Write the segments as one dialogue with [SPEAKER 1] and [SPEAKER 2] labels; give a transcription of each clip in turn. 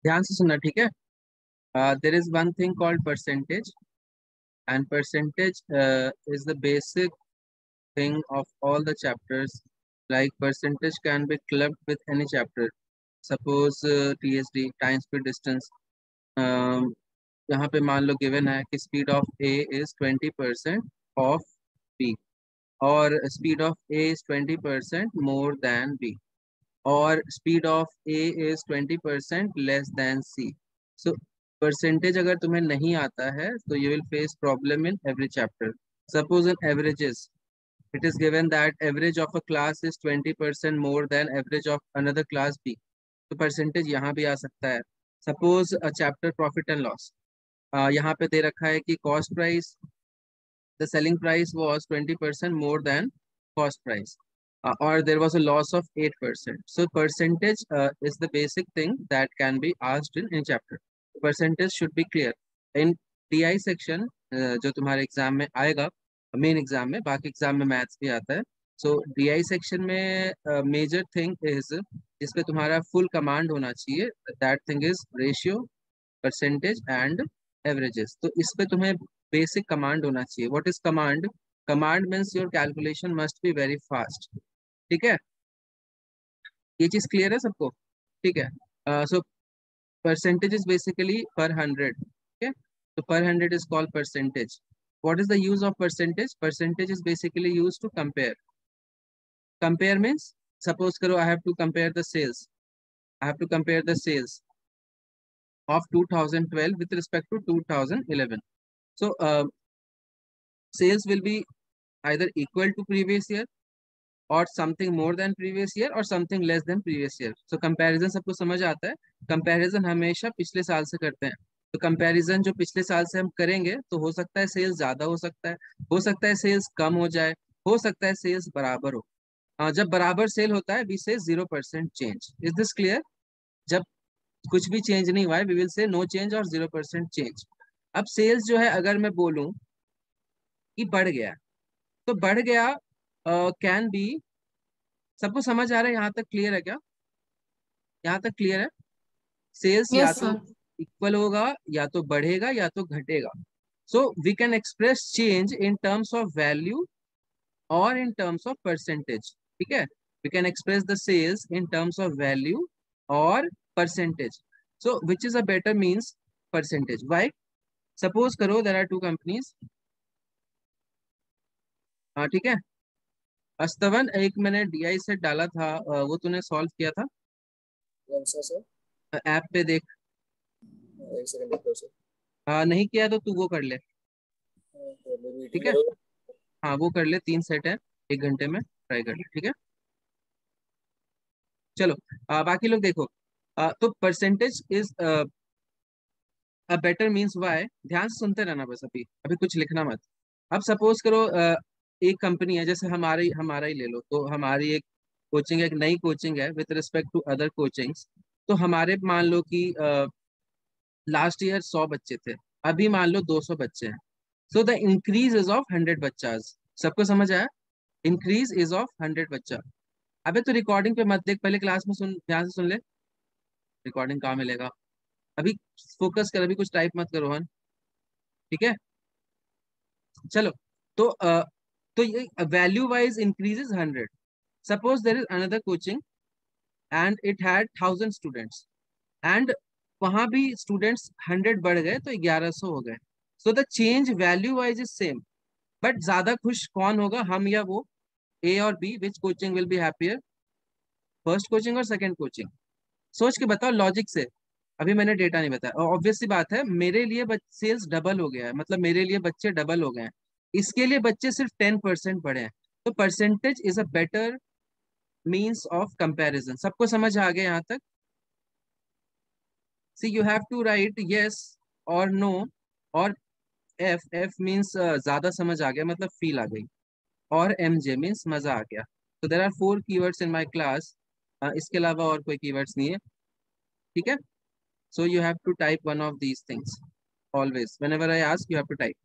[SPEAKER 1] ध्यान से सुनना, ठीक है। There is one thing called percentage, and percentage is the basic thing of all the chapters. Like percentage can be clubbed with any chapter. Suppose TSD, time speed distance. um, यहाँ पे मान लो given है कि speed of a is 20% of b, और speed of a is 20% more than b, और speed of a is 20% less than c. So percentage अगर तुम्हें नहीं आता है तो you will face problem in every chapter. Suppose in averages, it is given that average of a class is 20% more than average of another class B, तो percentage यहाँ भी आ सकता है। Suppose chapter profit and loss, यहाँ पे दे रखा है कि cost price, the selling price was 20% more then cost price, or there was a loss of 8%. So percentage is the basic thing that can be asked in any chapter. Percentage should be clear. In DI section, जो तुम्हारे exam में आएगा, main exam में, बाकी exam में maths भी आता है। सो DI सेक्शन में मेजर थिंग इज, जिसपे तुम्हारा फुल कमांड होना चाहिए, that thing is ratio, percentage and averages. तो इस पे तुम्हें बेसिक कमांड होना चाहिए। What is command? Command means your calculation must be very fast. ठीक है, ये चीज क्लियर है सबको? ठीक है। सो परसेंटेज इज बेसिकली पर 100। ठीक है, तो पर 100 is called percentage. What is the use of percentage? Percentage is basically use to compare. Compare means, suppose करो I have to compare the sales, I have to compare the sales of 2012 with respect to 2011. So sales will be either equal to previous year or something more than previous year or something less than previous year. So comparison सबको समझ आता है? comparison हमेशा पिछले साल से करते हैं। तो comparison जो पिछले साल से हम करेंगे, तो हो सकता है सेल्स ज्यादा हो सकता है सेल्स कम हो सकता है सेल्स बराबर हो। जब बराबर सेल होता है वी से 0% चेंज। Is this clear? जब कुछ भी चेंज नहीं हुआ है we will say no change और 0% चेंज। अब सेल्स जो है अगर मैं बोलूं कि बढ़ गया, तो बढ़ गया कैन बी, सबको समझ आ रहा है यहाँ तक? क्लियर है क्या? यहाँ तक क्लियर है? सेल्स या
[SPEAKER 2] यस
[SPEAKER 1] तो
[SPEAKER 2] सर।
[SPEAKER 1] इक्वल होगा, या तो बढ़ेगा, या तो घटेगा। So we can express change in terms of value और इन टर्म्स ऑफ परसेंटेज। ठीक है, we can express the sales in terms of value और percentage. So which is a better means? Percentage. Why? Suppose करो there are to companies. हाँ ठीक है, अस्तवन एक मैंने DI सेट डाला था, वो तूने सॉल्व किया था?
[SPEAKER 3] कौन सा सर?
[SPEAKER 1] ऐप पे देख।
[SPEAKER 3] एक सेकंड देखो सर।
[SPEAKER 1] नहीं किया तो तू वो कर ले। ठीक है,
[SPEAKER 3] मीटिंग
[SPEAKER 1] हाँ वो कर ले, 3 सेट है, 1 घंटे में ट्राई कर ले। ठीक है, चलो बाकी लोग देखो। तो percentage is a better means why. ध्यान से सुनते रहना बस, अभी अभी कुछ लिखना मत। अब सपोज करो एक कंपनी है, जैसे हमारा ही ले लो, तो हमारी एक कोचिंग, एक नई कोचिंग है with respect to other coachings. तो हमारे मान लो कि लास्ट ईयर 100 बच्चे थे, अभी मान लो 200 बच्चे हैं। So the increase is of 100 बच्चाज। सबको समझ आया? इंक्रीज इज ऑफ 100 बच्चा। अबे तो रिकॉर्डिंग पे मत देख, पहले क्लास में सुन, ध्यान से सुन ले। रिकॉर्डिंग कहाँ मिलेगा अभी? फोकस कर, अभी कुछ टाइप मत करो हन। ठीक है, चलो। तो तो ये value wise increases 100। Suppose there is another coaching and it had 1000 students, and वहां भी स्टूडेंट्स 100 बढ़ गए तो 1100 हो गए। So the change value wise is same, but ज्यादा खुश कौन होगा, हम या वो? ए और B, which coaching will be happier? First coaching और सेकंड कोचिंग? सोच के बताओ लॉजिक से। अभी मैंने डेटा नहीं बताया, और ऑब्वियस सी बात है, मेरे लिए सेल्स डबल हो गया है, मतलब मेरे लिए बच्चे डबल हो गए हैं, इसके लिए बच्चे सिर्फ 10% बढ़े हैं। तो percentage is a better means of comparison. सबको समझ आ गया यहाँ तक? See you have to write yes और नो, और एफ, एफ मीन्स ज्यादा समझ आ गया, मतलब फील आ गई, और MJ मीन्स मजा आ गया। तो there are 4 keywords in my class, इसके अलावा और कोई कीवर्ड्स नहीं है। ठीक है, so you have to type one of these things always whenever I ask, you have to type.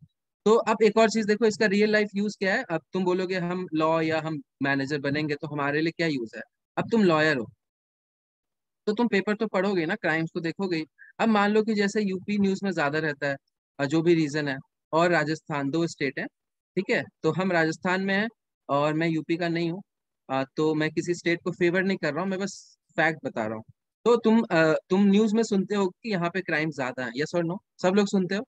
[SPEAKER 1] तो अब एक और चीज देखो, इसका रियल लाइफ यूज क्या है। अब तुम बोलोगे हम लॉ या हम मैनेजर बनेंगे तो हमारे लिए क्या यूज है? अब तुम लॉयर हो, तो तुम पेपर तो पढ़ोगे ना, क्राइम्स तो देखोगे ही। अब मान लो कि जैसे यूपी न्यूज में ज्यादा रहता है, जो भी रीजन है, और राजस्थान, दो स्टेट है, ठीक है, तो हम राजस्थान में है और मैं यूपी का नहीं हूँ। तो मैं किसी स्टेट को फेवर नहीं कर रहा हूँ, मैं बस फैक्ट बता रहा हूँ। तो तुम न्यूज में सुनते हो कि यहाँ पे क्राइम ज्यादा है, यस और नो, सब लोग सुनते हो,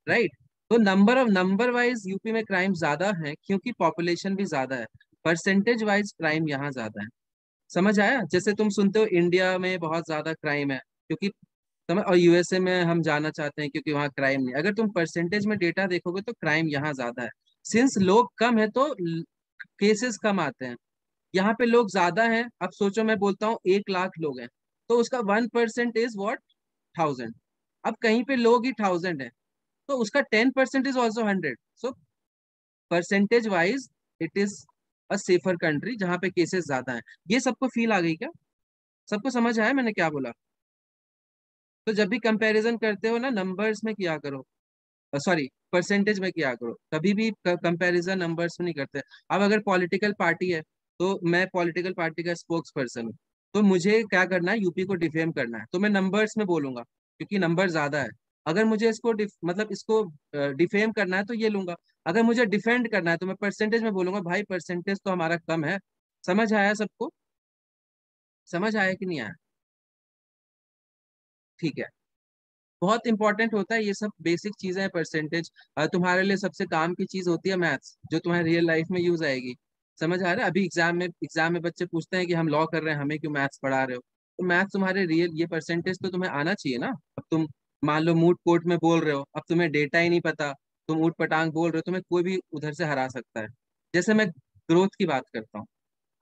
[SPEAKER 1] राइट? तो नंबर वाइज यूपी में क्राइम ज्यादा है क्योंकि पॉपुलेशन भी ज्यादा है। परसेंटेज वाइज क्राइम यहाँ ज्यादा है। समझ आया? जैसे तुम सुनते हो इंडिया में बहुत ज्यादा क्राइम है क्योंकि समझ, और यूएसए में हम जाना चाहते हैं क्योंकि वहाँ क्राइम नहीं। अगर तुम परसेंटेज में डेटा देखोगे तो क्राइम यहाँ ज्यादा है। सिंस लोग कम है तो केसेस कम आते हैं। यहाँ पे लोग ज्यादा हैं, अब सोचो मैं बोलता हूँ 1 लाख लोग हैं, तो उसका 1% इज वॉट, 1000। अब कहीं पे लोग ही 1000 है, तो उसका 10% is also 100। So percentage wise it is a safer country जहाँ पे केसेस ज्यादा हैं। ये सबको फील आ गई क्या? सबको समझ आया मैंने क्या बोला? तो जब भी कंपैरिजन करते हो ना, नंबर्स में किया करो, सॉरी परसेंटेज में किया करो, कभी भी कंपैरिजन नंबर्स में नहीं करते। अब अगर पॉलिटिकल पार्टी है, तो मैं पॉलिटिकल पार्टी का स्पोक्स पर्सन हूँ, तो मुझे क्या करना है, यूपी को डिफेम करना है, तो मैं नंबर्स में बोलूंगा क्योंकि नंबर ज्यादा है। अगर मुझे इसको मतलब इसको डिफेम करना है तो ये लूंगा। अगर मुझे डिफेंड करना है तो मैं परसेंटेज में बोलूंगा, भाई परसेंटेज तो हमारा कम है। समझ आया सबको? समझ आया कि नहीं आया? ठीक है। बहुत इंपॉर्टेंट होता है ये सब, बेसिक चीजें हैं परसेंटेज। तुम्हारे लिए सबसे काम की चीज होती है मैथ्स, जो तुम्हारे रियल लाइफ में यूज आएगी। समझ आ रहा है? अभी एग्जाम में बच्चे पूछते हैं कि हम लॉ कर रहे हैं, हमें क्यों मैथ्स पढ़ा रहे हो? तो मैथ्स तुम्हारे रियल, ये परसेंटेज तो तुम्हें आना चाहिए ना। अब तुम मान लो मूट कोर्ट में बोल रहे हो, अब तुम्हें डेटा ही नहीं पता, तुम ऊट पटांग बोल रहे हो, तुम्हें कोई भी उधर से हरा सकता है। जैसे मैं ग्रोथ की बात करता हूँ,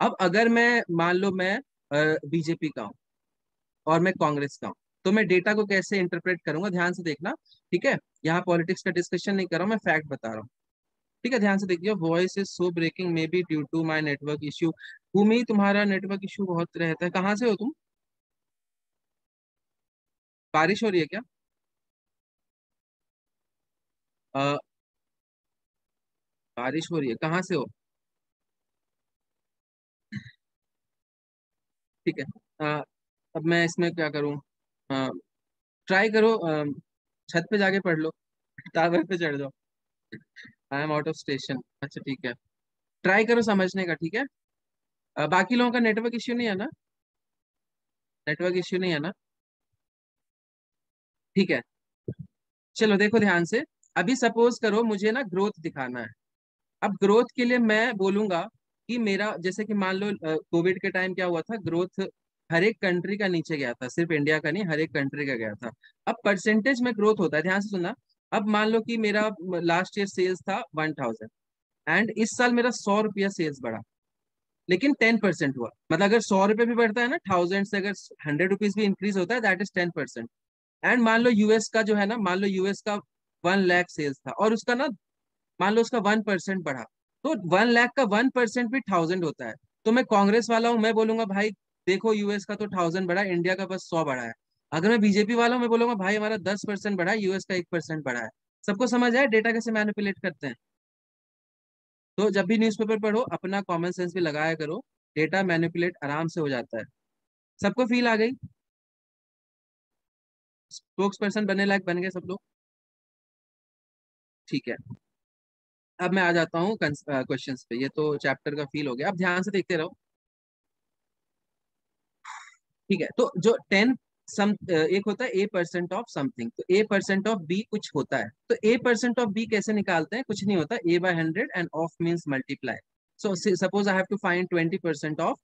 [SPEAKER 1] अब अगर मैं मान लो मैं बीजेपी का हूँ और मैं कांग्रेस का हूँ, तो मैं डेटा को कैसे इंटरप्रेट करूंगा, ध्यान से देखना। ठीक है, यहाँ पॉलिटिक्स का डिस्कशन नहीं कर रहा हूँ, मैं फैक्ट बता रहा हूँ। ठीक है, ध्यान से देखिए। Voice is so breaking may be due to my network issue. Bhumi, तुम्हारा नेटवर्क इश्यू बहुत रहता है, कहाँ से हो तुम? बारिश हो रही है क्या? अ, बारिश हो रही है, कहाँ से हो? ठीक है। अब मैं इसमें क्या करूँ? ट्राई करो, छत पे जाके पढ़ लो, टावर पे चढ़ जाओ। I am out of station. अच्छा ठीक है, ट्राई करो समझने का, ठीक है। बाकी लोगों का नेटवर्क इश्यू नहीं है ना? नेटवर्क इश्यू नहीं है ना? ठीक है, चलो देखो ध्यान से। अभी सपोज करो मुझे ना ग्रोथ दिखाना है। अब ग्रोथ के लिए मैं बोलूंगा कि मेरा, जैसे कि मान लो कोविड के टाइम क्या हुआ था, ग्रोथ हर एक कंट्री का नीचे गया था, सिर्फ इंडिया का नहीं, हर एक कंट्री का गया था। अब परसेंटेज में ग्रोथ होता है, ध्यान से सुनना। अब मान लो कि मेरा लास्ट ईयर सेल्स था 1000, एंड इस साल मेरा 100 रुपया सेल्स बढ़ा, लेकिन 10% हुआ। मतलब अगर 100 रुपये भी बढ़ता है ना, 1000 से अगर 100 रुपीज भी इंक्रीज होता है, दैट इज 10%। एंड मान लो यूएस का जो है ना, मान लो यूएस का 1 लाख सेल्स था और उसका ना, मान लो उसका 1% बढ़ा, तो 1 लाख का 1% भी 1000 होता है। तो मैं कांग्रेस वाला हूँ, मैं बोलूंगा भाई देखो यूएस का तो 1000 बढ़ा है, इंडिया का बस 100 बढ़ा है। अगर मैं बीजेपी वाला हूँ, मैं बोलूंगा भाई हमारा 10% बढ़ा है, यूएस का 1% बढ़ा है। सबको समझ आया डेटा कैसे मैनिपुलेट करते हैं? तो जब भी न्यूज़पेपर पढ़ो अपना कॉमन सेंस भी लगाया करो, डेटा मैनिपुलेट आराम से हो जाता है। सबको फील आ गई? स्पोक्स पर्सन बनने लायक बन गए सब लोग? ठीक है, अब मैं आ जाता हूँ क्वेश्चंस पे। ये तो चैप्टर का फील हो गया, अब ध्यान से देखते रहो। ठीक है, तो जो एक होता है A% ऑफ समथिंग, तो A% ऑफ बी कुछ होता है, तो A% ऑफ बी कैसे निकालते हैं? कुछ नहीं होता, A/100 and of means multiply. So suppose I have to find 20% of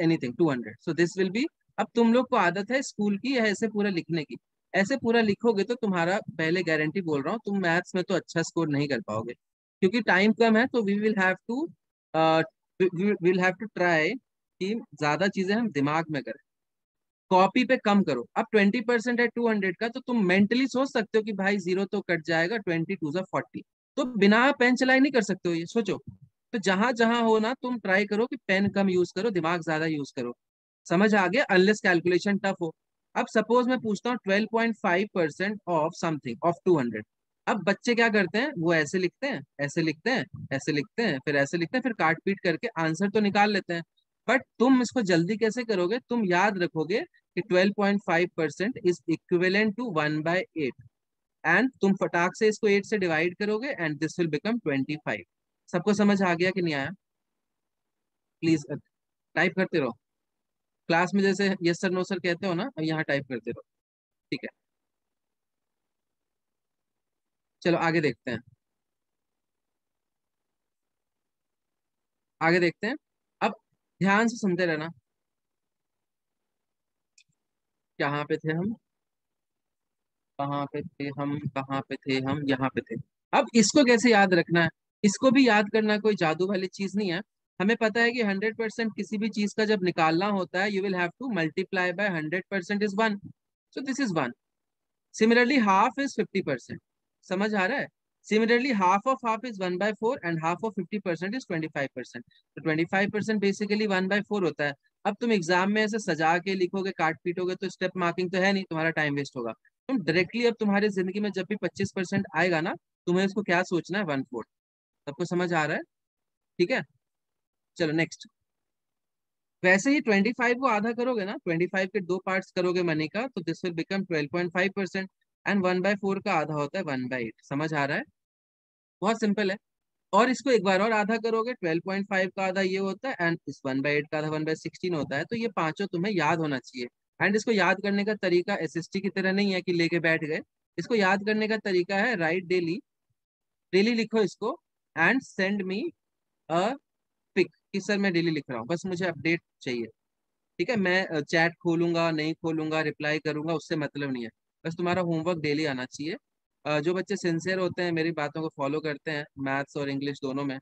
[SPEAKER 1] anything 200, so this will be. अब तुम लोग को आदत है स्कूल की या ऐसे पूरा लिखने की, ऐसे पूरा लिखोगे तो तुम्हारा, पहले गारंटी बोल रहा हूँ, तुम मैथ्स में तो अच्छा स्कोर नहीं कर पाओगे क्योंकि टाइम कम है। तो we will have to try कि ज्यादा चीजें हम दिमाग में करें, कॉपी पे कम करो। अब 20% है 200 का, तो तुम मेंटली सोच सकते हो कि भाई जीरो तो कट जाएगा, 20 2 40, तो बिना पेन चलाए नहीं कर सकते हो, ये सोचो। तो जहां जहां हो ना, तुम ट्राई करो कि पेन कम यूज करो, दिमाग ज्यादा यूज करो। समझ आ गया? अनलेस कैलकुलेशन टफ हो। अब सपोज मैं पूछता हूँ 12.5% ऑफ समथिंग ऑफ 200। अब बच्चे क्या करते हैं, वो ऐसे लिखते हैं, ऐसे लिखते हैं, ऐसे लिखते हैं, फिर ऐसे लिखते हैं, फिर काट पीट करके आंसर तो निकाल लेते हैं। बट तुम इसको जल्दी कैसे करोगे, तुम याद रखोगे कि 12.5% इज इक्विवेलेंट टू 1/8, एंड तुम फटाक से इसको 8 से डिवाइड करोगे एंड दिस विल बिकम 25। सबको समझ आ गया कि नहीं आया? प्लीज टाइप करते रहो। क्लास में जैसे यस सर नो सर कहते हो ना, अब यहाँ टाइप करते रहो। ठीक है, चलो आगे देखते हैं। आगे देखते हैं। अब ध्यान से सुनते रहना। कहाँ पे थे हम? कहाँ पे थे हम? कहाँ पे थे हम? यहाँ पे थे। अब इसको कैसे याद रखना है? इसको भी याद करना कोई जादू वाली चीज नहीं है। हमें पता है कि 100% किसी भी चीज का जब निकालना होता है, you will have to multiply by 100% is 1। So this is 1। Similarly half is 50%। समझ आ रहा है? Similarly half of half is 1/4 and half of 50% is 25%। तो 25% बेसिकली 1/4 होता है। अब तुम एग्जाम में ऐसे सजा के लिखोगे, काट पीटोगे, तो स्टेप मार्किंग तो है नहीं, तुम्हारा टाइम वेस्ट होगा। तुम डायरेक्टली अब तुम्हारी जिंदगी में जब भी 25% आएगा ना, तुम्हें इसको क्या सोचना है? 1/4। सबको समझ आ रहा है? ठीक है, चलो नेक्स्ट। वैसे ही 25 को आधा करोगे ना, 25 के दो पार्ट्स करोगे मनी का, तो दिस विल बिकम 12.5%। एंड 1/4 का आधा होता है 1/8। समझ आ रहा है? बहुत सिंपल है। और इसको एक बार और आधा करोगे, 12.5 का आधा ये होता है एंड इस 1/8 का आधा 1/16 होता है। तो ये पांचों तुम्हें याद होना चाहिए। एंड इसको याद करने का तरीका एसएसटी की तरह नहीं है कि लेके बैठ गए। इसको याद करने का तरीका है राइट डेली। डेली लिखो इसको and send me a pic कि सर मैं डेली लिख रहा हूँ, बस मुझे अपडेट चाहिए। ठीक है, मैं चैट खोलूंगा नहीं खोलूंगा, रिप्लाई करूंगा, उससे मतलब नहीं है। बस तुम्हारा होमवर्क डेली आना चाहिए। जो बच्चे सिंसियर होते हैं, मेरी बातों को फॉलो करते हैं, मैथ्स और इंग्लिश दोनों में,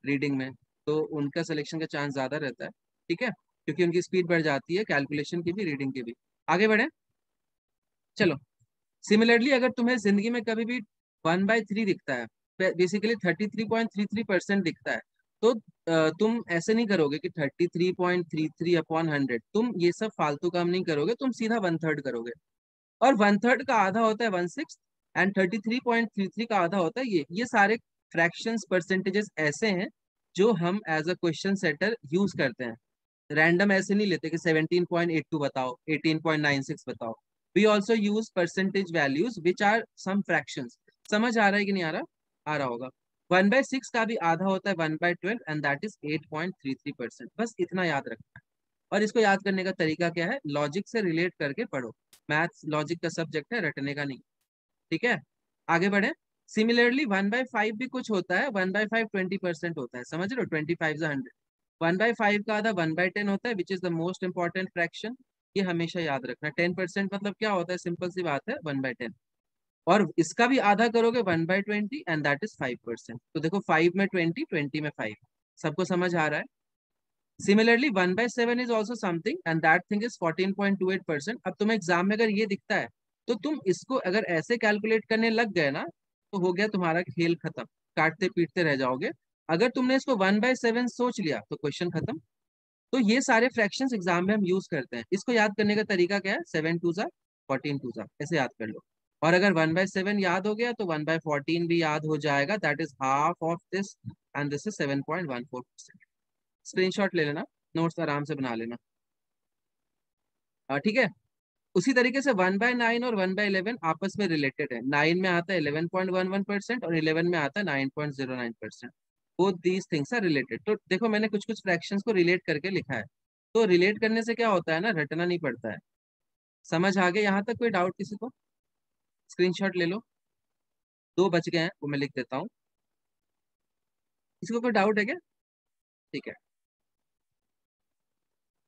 [SPEAKER 1] रीडिंग में, तो उनका सिलेक्शन का चांस ज्यादा रहता है। ठीक है, क्योंकि उनकी स्पीड बढ़ जाती है कैलकुलेशन की भी, रीडिंग की भी। आगे बढ़े, चलो। सिमिलरली अगर तुम्हें जिंदगी में कभी भी 1/3 दिखता है, बेसिकली 33.33% दिखता है, तो तुम ऐसे नहीं करोगे कि 33.33/100। तुम ये सब फालतू काम नहीं करोगे, तुम सीधा 1/3 करोगे। और 1/3 का आधा होता है 1/6, एंड 33.33 का आधा होता है ये सारे फ्रैक्शंस परसेंटेजेस ऐसे हैं जो हम as a question setter use करते हैं। रैंडम ऐसे नहीं लेते कि 17.82 बताओ, 18.96 बताओ। We also use percentage values which are some fractions. समझ आ रहा है कि नहीं आ रहा? आ रहा होगा। 1/6 का भी आधा होता है 1/12 एंड दैट इज 8.33%। बस इतना याद रखना है। और इसको याद करने का तरीका क्या है? लॉजिक से रिलेट करके पढ़ो। मैथ्स लॉजिक का सब्जेक्ट है, रटने का नहीं। ठीक है, आगे बढ़े। सिमिलरली 1/5 भी कुछ होता है। 1/5 20% होता है, समझ रहे हो? 25 1/5 का आधा 1/10 होता है, which is the most important fraction. ये हमेशा याद रखना। 10% मतलब क्या होता है? सिंपल सी बात है, 1/10। और इसका भी आधा करोगे 1/20 एंड दैट इज 5%। तो देखो, 5 में 20, 20 में 5। सबको समझ आ रहा है? Similarly 1/7 is also something and that thing is 14.28%। अब तुम्हें एग्जाम में अगर ये दिखता है, तो तुम इसको अगर ऐसे कैलकुलेट करने लग गए ना, तो हो गया तुम्हारा खेल खत्म। काटते पीटते रह जाओगे। अगर तुमने इसको 1/7 सोच लिया तो क्वेश्चन खत्म। तो ये सारे फ्रैक्शंस एग्जाम में हम यूज करते हैं। इसको याद करने का तरीका क्या है? 7 2 14 2 ऐसे याद कर लो। और अगर 1/7 याद हो गया तो 1/14 भी याद हो जाएगा, that is half of this and this is 7.14%। Screenshot ले लेना, नोट्स आराम से बना लेना। ठीक है। उसी तरीके से 1/9 और 1/11 आपस में रिलेटेड है। 9 में आता है 11.11% और 11 में आता है 9.09%। Both these things are related. तो देखो, मैंने कुछ कुछ फ्रैक्शंस को रिलेट करके लिखा है। तो रिलेट करने से क्या होता है ना, रटना नहीं पड़ता है। समझ आ गया यहाँ तक? कोई डाउट किसी को? स्क्रीनशॉट ले लो। दो बच गए हैं, वो मैं लिख देता हूँ। किसी को कोई डाउट है क्या? ठीक है।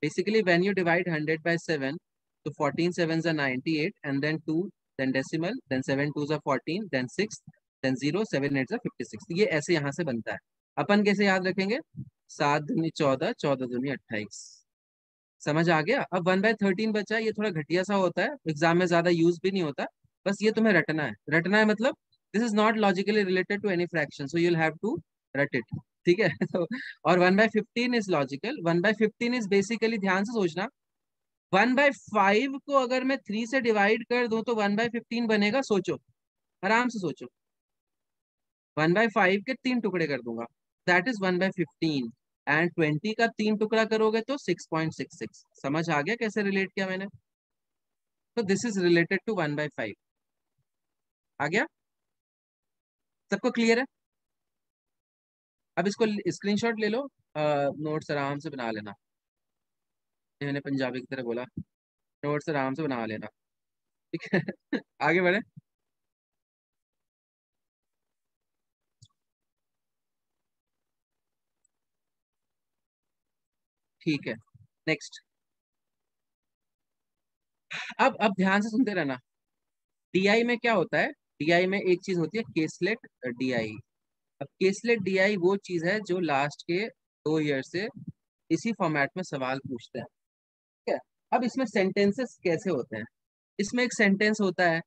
[SPEAKER 1] Basically, when you divide 100 by 7, so 14 sevens are 98, and then 2, then decimal, then 7 twos are 14, then 6, then 0, 7 eights are 56। ये ऐसे यहाँ से बनता है। अपन कैसे याद रखेंगे? 7 दूनी 14, 14 दूनी 28। समझ आ गया? अब 1/13 बचा है, ये थोड़ा घटिया सा होता है, एग्जाम में ज्यादा यूज भी नहीं होता। बस ये तुम्हें रटना है। रटना है मतलब this is not logically related to any fraction, so you'll have to रट इट। ठीक है तो और 1/15 इज लॉजिकल। 1/15 इज बेसिकली, ध्यान से सोचना, 1/5 को अगर मैं 3 से डिवाइड कर दूं तो 1/15 बनेगा। सोचो, आराम से सोचो। 1/5 के 3 टुकड़े कर दूंगा, दैट इज 1/15। एंड 20 का 3 टुकड़ा करोगे तो 6.66। समझ आ गया कैसे रिलेट किया मैंने? तो दिस इज रिलेटेड टू 1/5। आ गया? सबको क्लियर है? अब इसको स्क्रीनशॉट ले लो, नोट्स आराम से बना लेना। ये मैंने पंजाबी की तरह बोला, नोट्स आराम से बना लेना। ठीक है? आगे बढ़े। ठीक है, नेक्स्ट। अब ध्यान से सुनते रहना। डीआई में क्या होता है? डीआई में एक चीज होती है केसलेट डीआई। अब केसलेट डीआई वो चीज है जो लास्ट के 2 ईयर से इसी फॉर्मेट में सवाल पूछते हैं। ठीक है? अब इसमें सेंटेंसेस कैसे होते हैं? इसमें एक सेंटेंस होता है,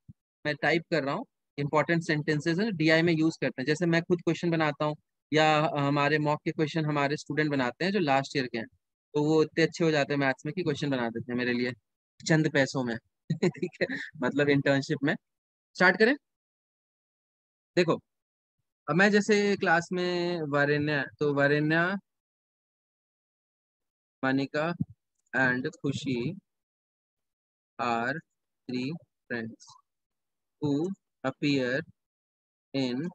[SPEAKER 1] मैं टाइप कर रहा हूँ, इंपॉर्टेंट सेंटेंसेस है डीआई में यूज करते हैं। जैसे मैं खुद क्वेश्चन बनाता हूँ, या हमारे मॉक के क्वेश्चन हमारे स्टूडेंट बनाते हैं जो लास्ट ईयर के हैं, तो वो इतने अच्छे हो जाते हैं मैथ्स में कि क्वेश्चन बना देते हैं मेरे लिए चंद पैसों में। ठीक है, मतलब इंटर्नशिप में। स्टार्ट करें। देखो, अब मैं जैसे क्लास में वरेण्य, तो Varenya, Manika and Khushi are three friends who appear in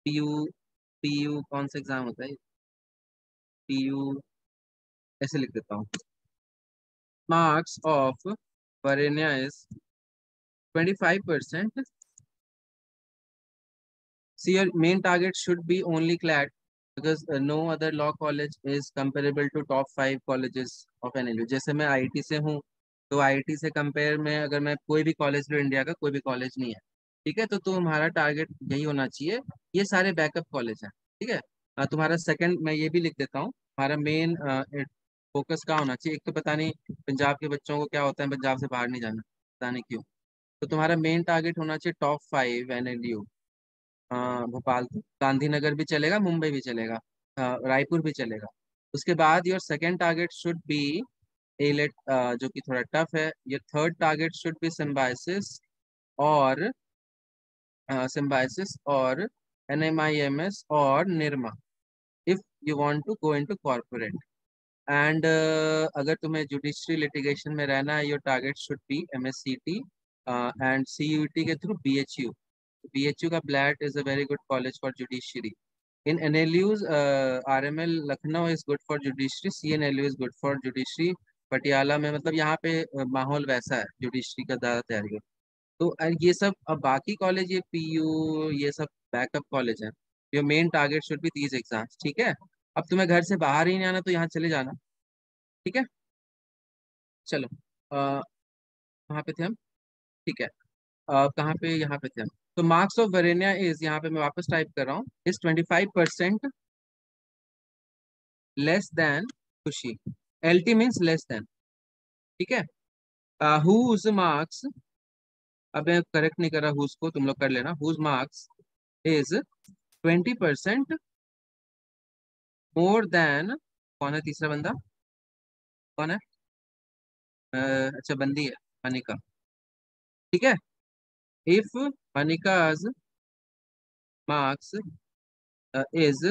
[SPEAKER 1] PU. PU कौन सा एग्जाम होता है? पीयू, ऐसे लिख देता हूँ। Marks of Varenya is 25%. See, your main target should be only CLAT because no other law college is comparable to top 5 colleges of NLU. जैसे मैं आईआईटी से हूँ, तो आईआईटी से कंपेयर में अगर मैं कोई भी कॉलेज लो, इंडिया का कोई भी कॉलेज नहीं है। ठीक है? तो तुम्हारा टारगेट यही होना चाहिए। ये सारे बैकअप कॉलेज हैं। ठीक है? तुम्हारा सेकंड मैं ये भी लिख देता हूँ, हमारा मेन फोकस क्या होना चाहिए। एक तो पता नहीं पंजाब के बच्चों को क्या होता है, पंजाब से बाहर नहीं जाना, पता नहीं क्यों। तो तुम्हारा मेन टारगेट होना चाहिए टॉप 5 एनएलयू। हाँ, भोपाल तो गांधीनगर भी चलेगा, मुंबई भी चलेगा, रायपुर भी चलेगा। उसके बाद your second target should be AILET, जो कि थोड़ा टफ है। Your third target should be symbiosis और सिम्बायोसिस और एनएमआईएमएस और Nirma, if you want to go into corporate. And अगर तुम्हें जुडिशरी लिटिगेशन में रहना है, your target should be MSCT and CUET के थ्रू बीएचयू। BHU का ब्लैट is a very good college for judiciary. In NLUs, RML Lucknow is good for judiciary, CNLU is good for judiciary. Patiala में मतलब यहाँ पे माहौल वैसा है जुडिशरी का ज़्यादा तैयारी हो। तो ये सब, अब बाकी कॉलेज ये पीयू ये सब बैकअप कॉलेज हैं। Your main target should be these exams. ठीक है? अब तुम्हें घर से बाहर ही नहीं आना तो यहाँ चले जाना। ठीक है? चलो, कहाँ पे थे हम? ठीक है, कहाँ पे, यहाँ पे थे हम। तो मार्क्स ऑफ वरेण्या इज, यहाँ पे मैं वापस टाइप कर रहा हूँ, इज 25% लेस देन खुशी। LT means less than. ठीक है? हुज मार्क्स, अब मैं करेक्ट नहीं कर रहा हुज को, तुम लोग कर लेना। Whose marks is 20% more than, कौन है तीसरा बंदा? कौन है? अच्छा, बंदी है, अनिका। ठीक है? If Anika's marks is,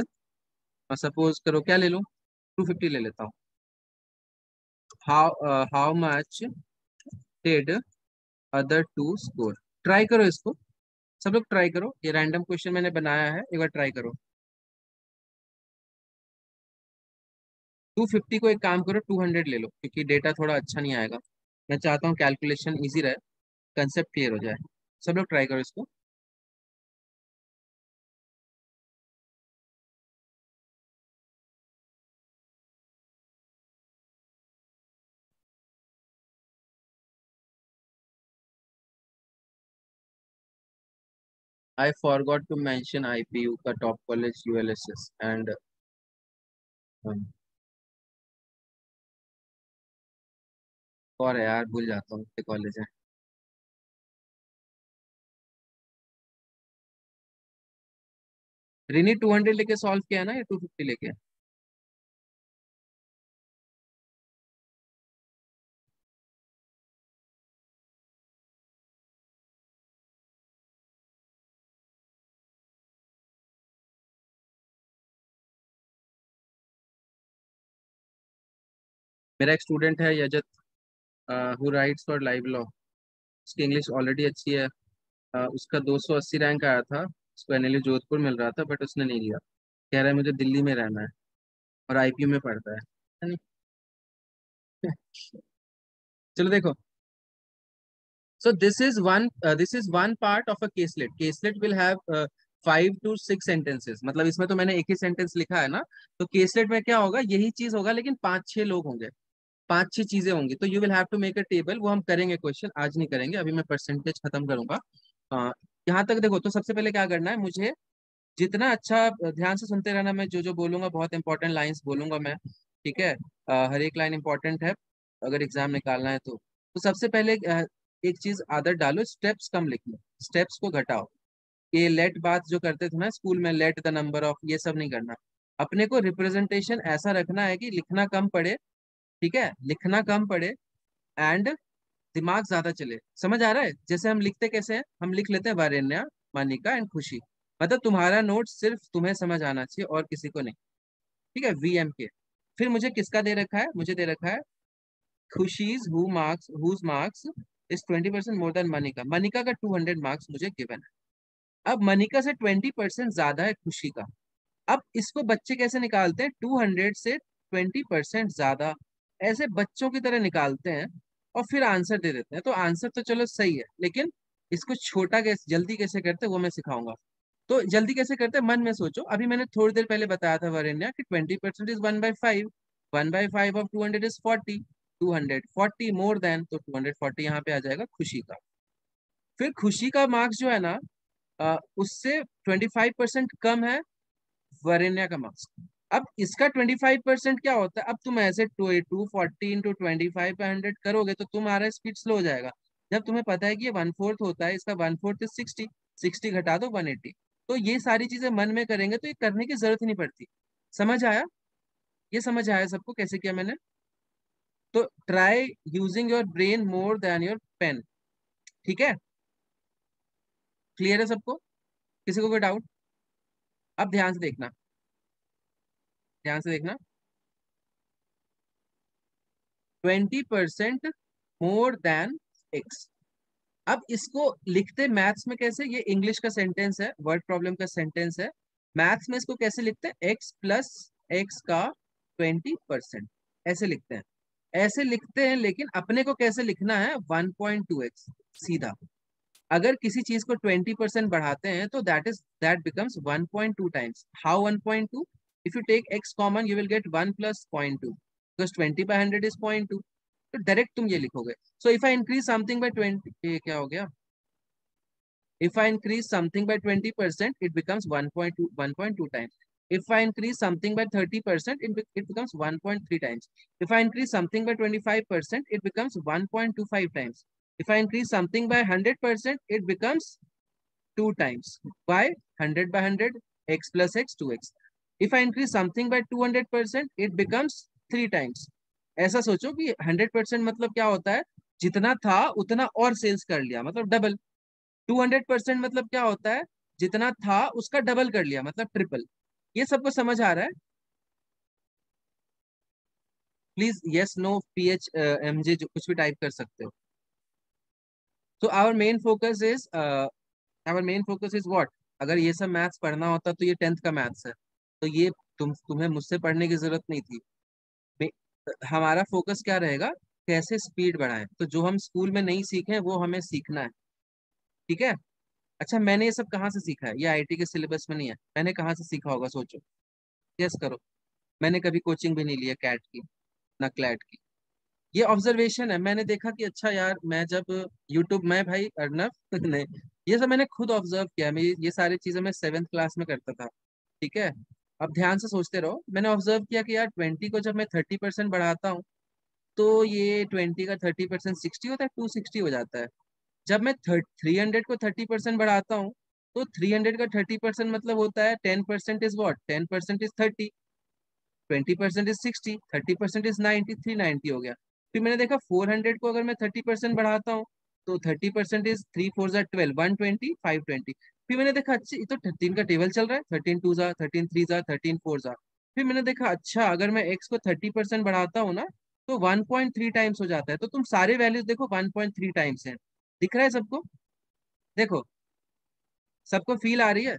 [SPEAKER 1] suppose करो क्या ले लूं, 250 ले लेता हूँ। How much did other two score? Try करो इसको, सब लोग ट्राई करो। ये रैंडम क्वेश्चन मैंने बनाया है, एक बार ट्राई करो। 250 को एक काम करो 200 ले लो, क्योंकि डेटा थोड़ा अच्छा नहीं आएगा। मैं चाहता हूँ कैलकुलेशन इजी रहे, कंसेप्ट क्लियर हो जाए। सब लोग ट्राई करो इसको। I forgot to mention IPU का टॉप कॉलेज ULSS एंड, और है यार, भूल जाता हूँ कॉलेज है। रिनी 200 लेके सॉल्व किया है ना, या 250 लेके? मेरा एक स्टूडेंट है Yajat, who writes for Live Law. उसकी इंग्लिश ऑलरेडी अच्छी है। उसका 280 रैंक आया था। उसको एनएलयू जोधपुर मिल रहा था, बट उसने नहीं लिया। कह रहा है मुझे दिल्ली में रहना है, और आईपीयू में पढ़ता है नहीं? चलो देखो। So this is one part of a caselet. Caselet will have 5 to 6 sentences. मतलब इसमें तो मैंने एक ही सेंटेंस लिखा है ना। तो केसलेट में क्या होगा, यही चीज होगा, लेकिन 5-6 लोग होंगे, 5-6 चीजें होंगी। तो you will have to make a table. वो हम करेंगे, क्वेश्चन आज नहीं करेंगे, अभी मैं परसेंटेज खत्म करूंगा। यहाँ तक देखो। तो सबसे पहले क्या करना है मुझे, जितना अच्छा ध्यान से सुनते रहना। मैं जो जो बोलूंगा बहुत इंपॉर्टेंट लाइंस बोलूंगा मैं, ठीक है। हर एक लाइन इंपॉर्टेंट है अगर एग्जाम निकालना है तो सबसे पहले एक चीज आदत डालो, स्टेप्स कम लिखना, स्टेप्स को घटाओ। ये लेट बात जो करते थे ना स्कूल में, लेट द नंबर ऑफ, ये सब नहीं करना। अपने को रिप्रेजेंटेशन ऐसा रखना है कि लिखना कम पड़े, ठीक है, लिखना कम पड़े, एंड दिमाग ज्यादा चले। समझ आ रहा है? जैसे हम लिखते कैसे हैं, हम लिख लेते हैं वारेण्या, मानिका एंड खुशी। मतलब तुम्हारा नोट सिर्फ तुम्हें समझ आना चाहिए और किसी को नहीं, ठीक है, वीएम के। फिर मुझे किसका दे रखा है, मुझे दे रखा है Khushi's whose marks is 20% more than Manika. Manika का 200 मार्क्स मुझे गिवन है। अब मनिका से 20% ज्यादा है खुशी का। अब इसको बच्चे कैसे निकालते हैं, 200 से 20% ज्यादा, ऐसे बच्चों की तरह निकालते हैं और फिर आंसर दे देते हैं। तो आंसर तो चलो सही है, लेकिन इसको छोटा कैसे, जल्दी कैसे करते हैं वो मैं सिखाऊंगा। तो जल्दी कैसे करते हैं, मन में सोचो। अभी मैंने थोड़ी देर पहले बताया था वरेण्या कि 20% is 1/5। 1/5 of 200 is 40। 240 more than, तो 240 यहाँ पे आ जाएगा खुशी का। फिर खुशी का मार्क्स जो है ना, उससे 25% कम है वरेण्या का मार्क्स। अब इसका 25% क्या होता है, अब तुम ऐसे 240 इंटू 25/100 करोगे तो तुम्हारा स्पीड स्लो हो जाएगा। जब तुम्हें पता है कि ये 1/4 होता है, इसका 1/4 इज 60, 60 घटा दो 180। तो ये सारी चीजें मन में करेंगे तो ये करने की जरूरत ही नहीं पड़ती। समझ आया? ये समझ आया सबको कैसे किया मैंने? तो try using your brain more than your pen, ठीक है। क्लियर है सबको? किसी को कोई डाउट? अब ध्यान से देखना, ध्यान से देखना। 20% मोर देन एक्स। अब इसको लिखते मैथ्स में कैसे, ये इंग्लिश का सेंटेंस है, वर्ड प्रॉब्लम का सेंटेंस है। मैथ्स में इसको कैसे लिखते हैं, एक्स प्लस एक्स का 20%, ऐसे लिखते हैं। ऐसे लिखते हैं, लेकिन अपने को कैसे लिखना है, 1.2x सीधा। अगर किसी चीज को 20% बढ़ाते हैं तो that becomes 1.2 times. How 1.2? If you take x common you will get 1 plus 0.2, because 20/100 is 0.2। तो डायरेक्ट तुम ये लिखोगे। So if I increase something by 20, ये क्या हो गया, if I increase something by 20%, it becomes 1.2 times. If I increase something by 30%, it becomes 1.3 times. If I increase something by 25%, it becomes 1.25 times. If I increase something by 100%, it becomes 2 times. Why? 100 by 100, x plus x, 2x. If I increase something by 200%, it becomes 3 times. ऐसा सोचो कि 100% मतलब क्या होता है, जितना था उतना और सेल्स कर लिया, मतलब डबल। 200% मतलब क्या होता है, जितना था उसका डबल कर लिया, मतलब ट्रिपल। ये सबको समझ आ रहा है? प्लीज यस नो पीएच एमजे जो कुछ भी टाइप कर सकते हो। तो our main focus is what. अगर ये सब मैथ्स पढ़ना होता तो ये 10th का मैथ्स है, तो ये तुम्हें मुझसे पढ़ने की जरूरत नहीं थी। मे- हमारा फोकस क्या रहेगा, कैसे स्पीड बढ़ाएं। तो जो हम स्कूल में नहीं सीखे वो हमें सीखना है, ठीक है। अच्छा, मैंने ये सब कहाँ से सीखा है, ये आईटी के सिलेबस में नहीं है। मैंने कहाँ से सीखा होगा, सोचो, यस करो। मैंने कभी कोचिंग भी नहीं लिया कैट की, ना क्लैट की। ये ऑब्जर्वेशन है, मैंने देखा कि अच्छा यार, मैं जब यूट्यूब में भाई अर्नब ने, ये सब मैंने खुद ऑब्जर्व किया। मैं ये सारी चीजें मैं 7th क्लास में करता था, ठीक है। अब ध्यान से सोचते रहो। मैंने ऑब्जर्व किया कि यार 20 को जब मैं 30% बढ़ाता हूँ तो ये 20 का 30% 60 होता है, 260 हो जाता है। जब मैं 300 को 30% बढ़ाता हूँ तो 300 का 30% मतलब होता है 10% is what, 10% is 30, 20% is 60, 30% is 90, 390 हो गया। फिर मैंने देखा 400 को अगर मैं 30% बढ़ाता हूँ तो 30% इज 3 4 12, 120, 520। फिर मैंने देखा अच्छा ये तो 13 का टेबल चल रहा है, 13 2 13 3 13 4। फिर मैंने देखा अच्छा अगर मैं एक्स को 30% बढ़ाता हूँ ना तो 1.3 टाइम्स हो जाता है। तो तुम सारे वैल्यूज देखो 1.3 टाइम्स हैं। दिख रहा है सबको? देखो, सबको फील आ रही है?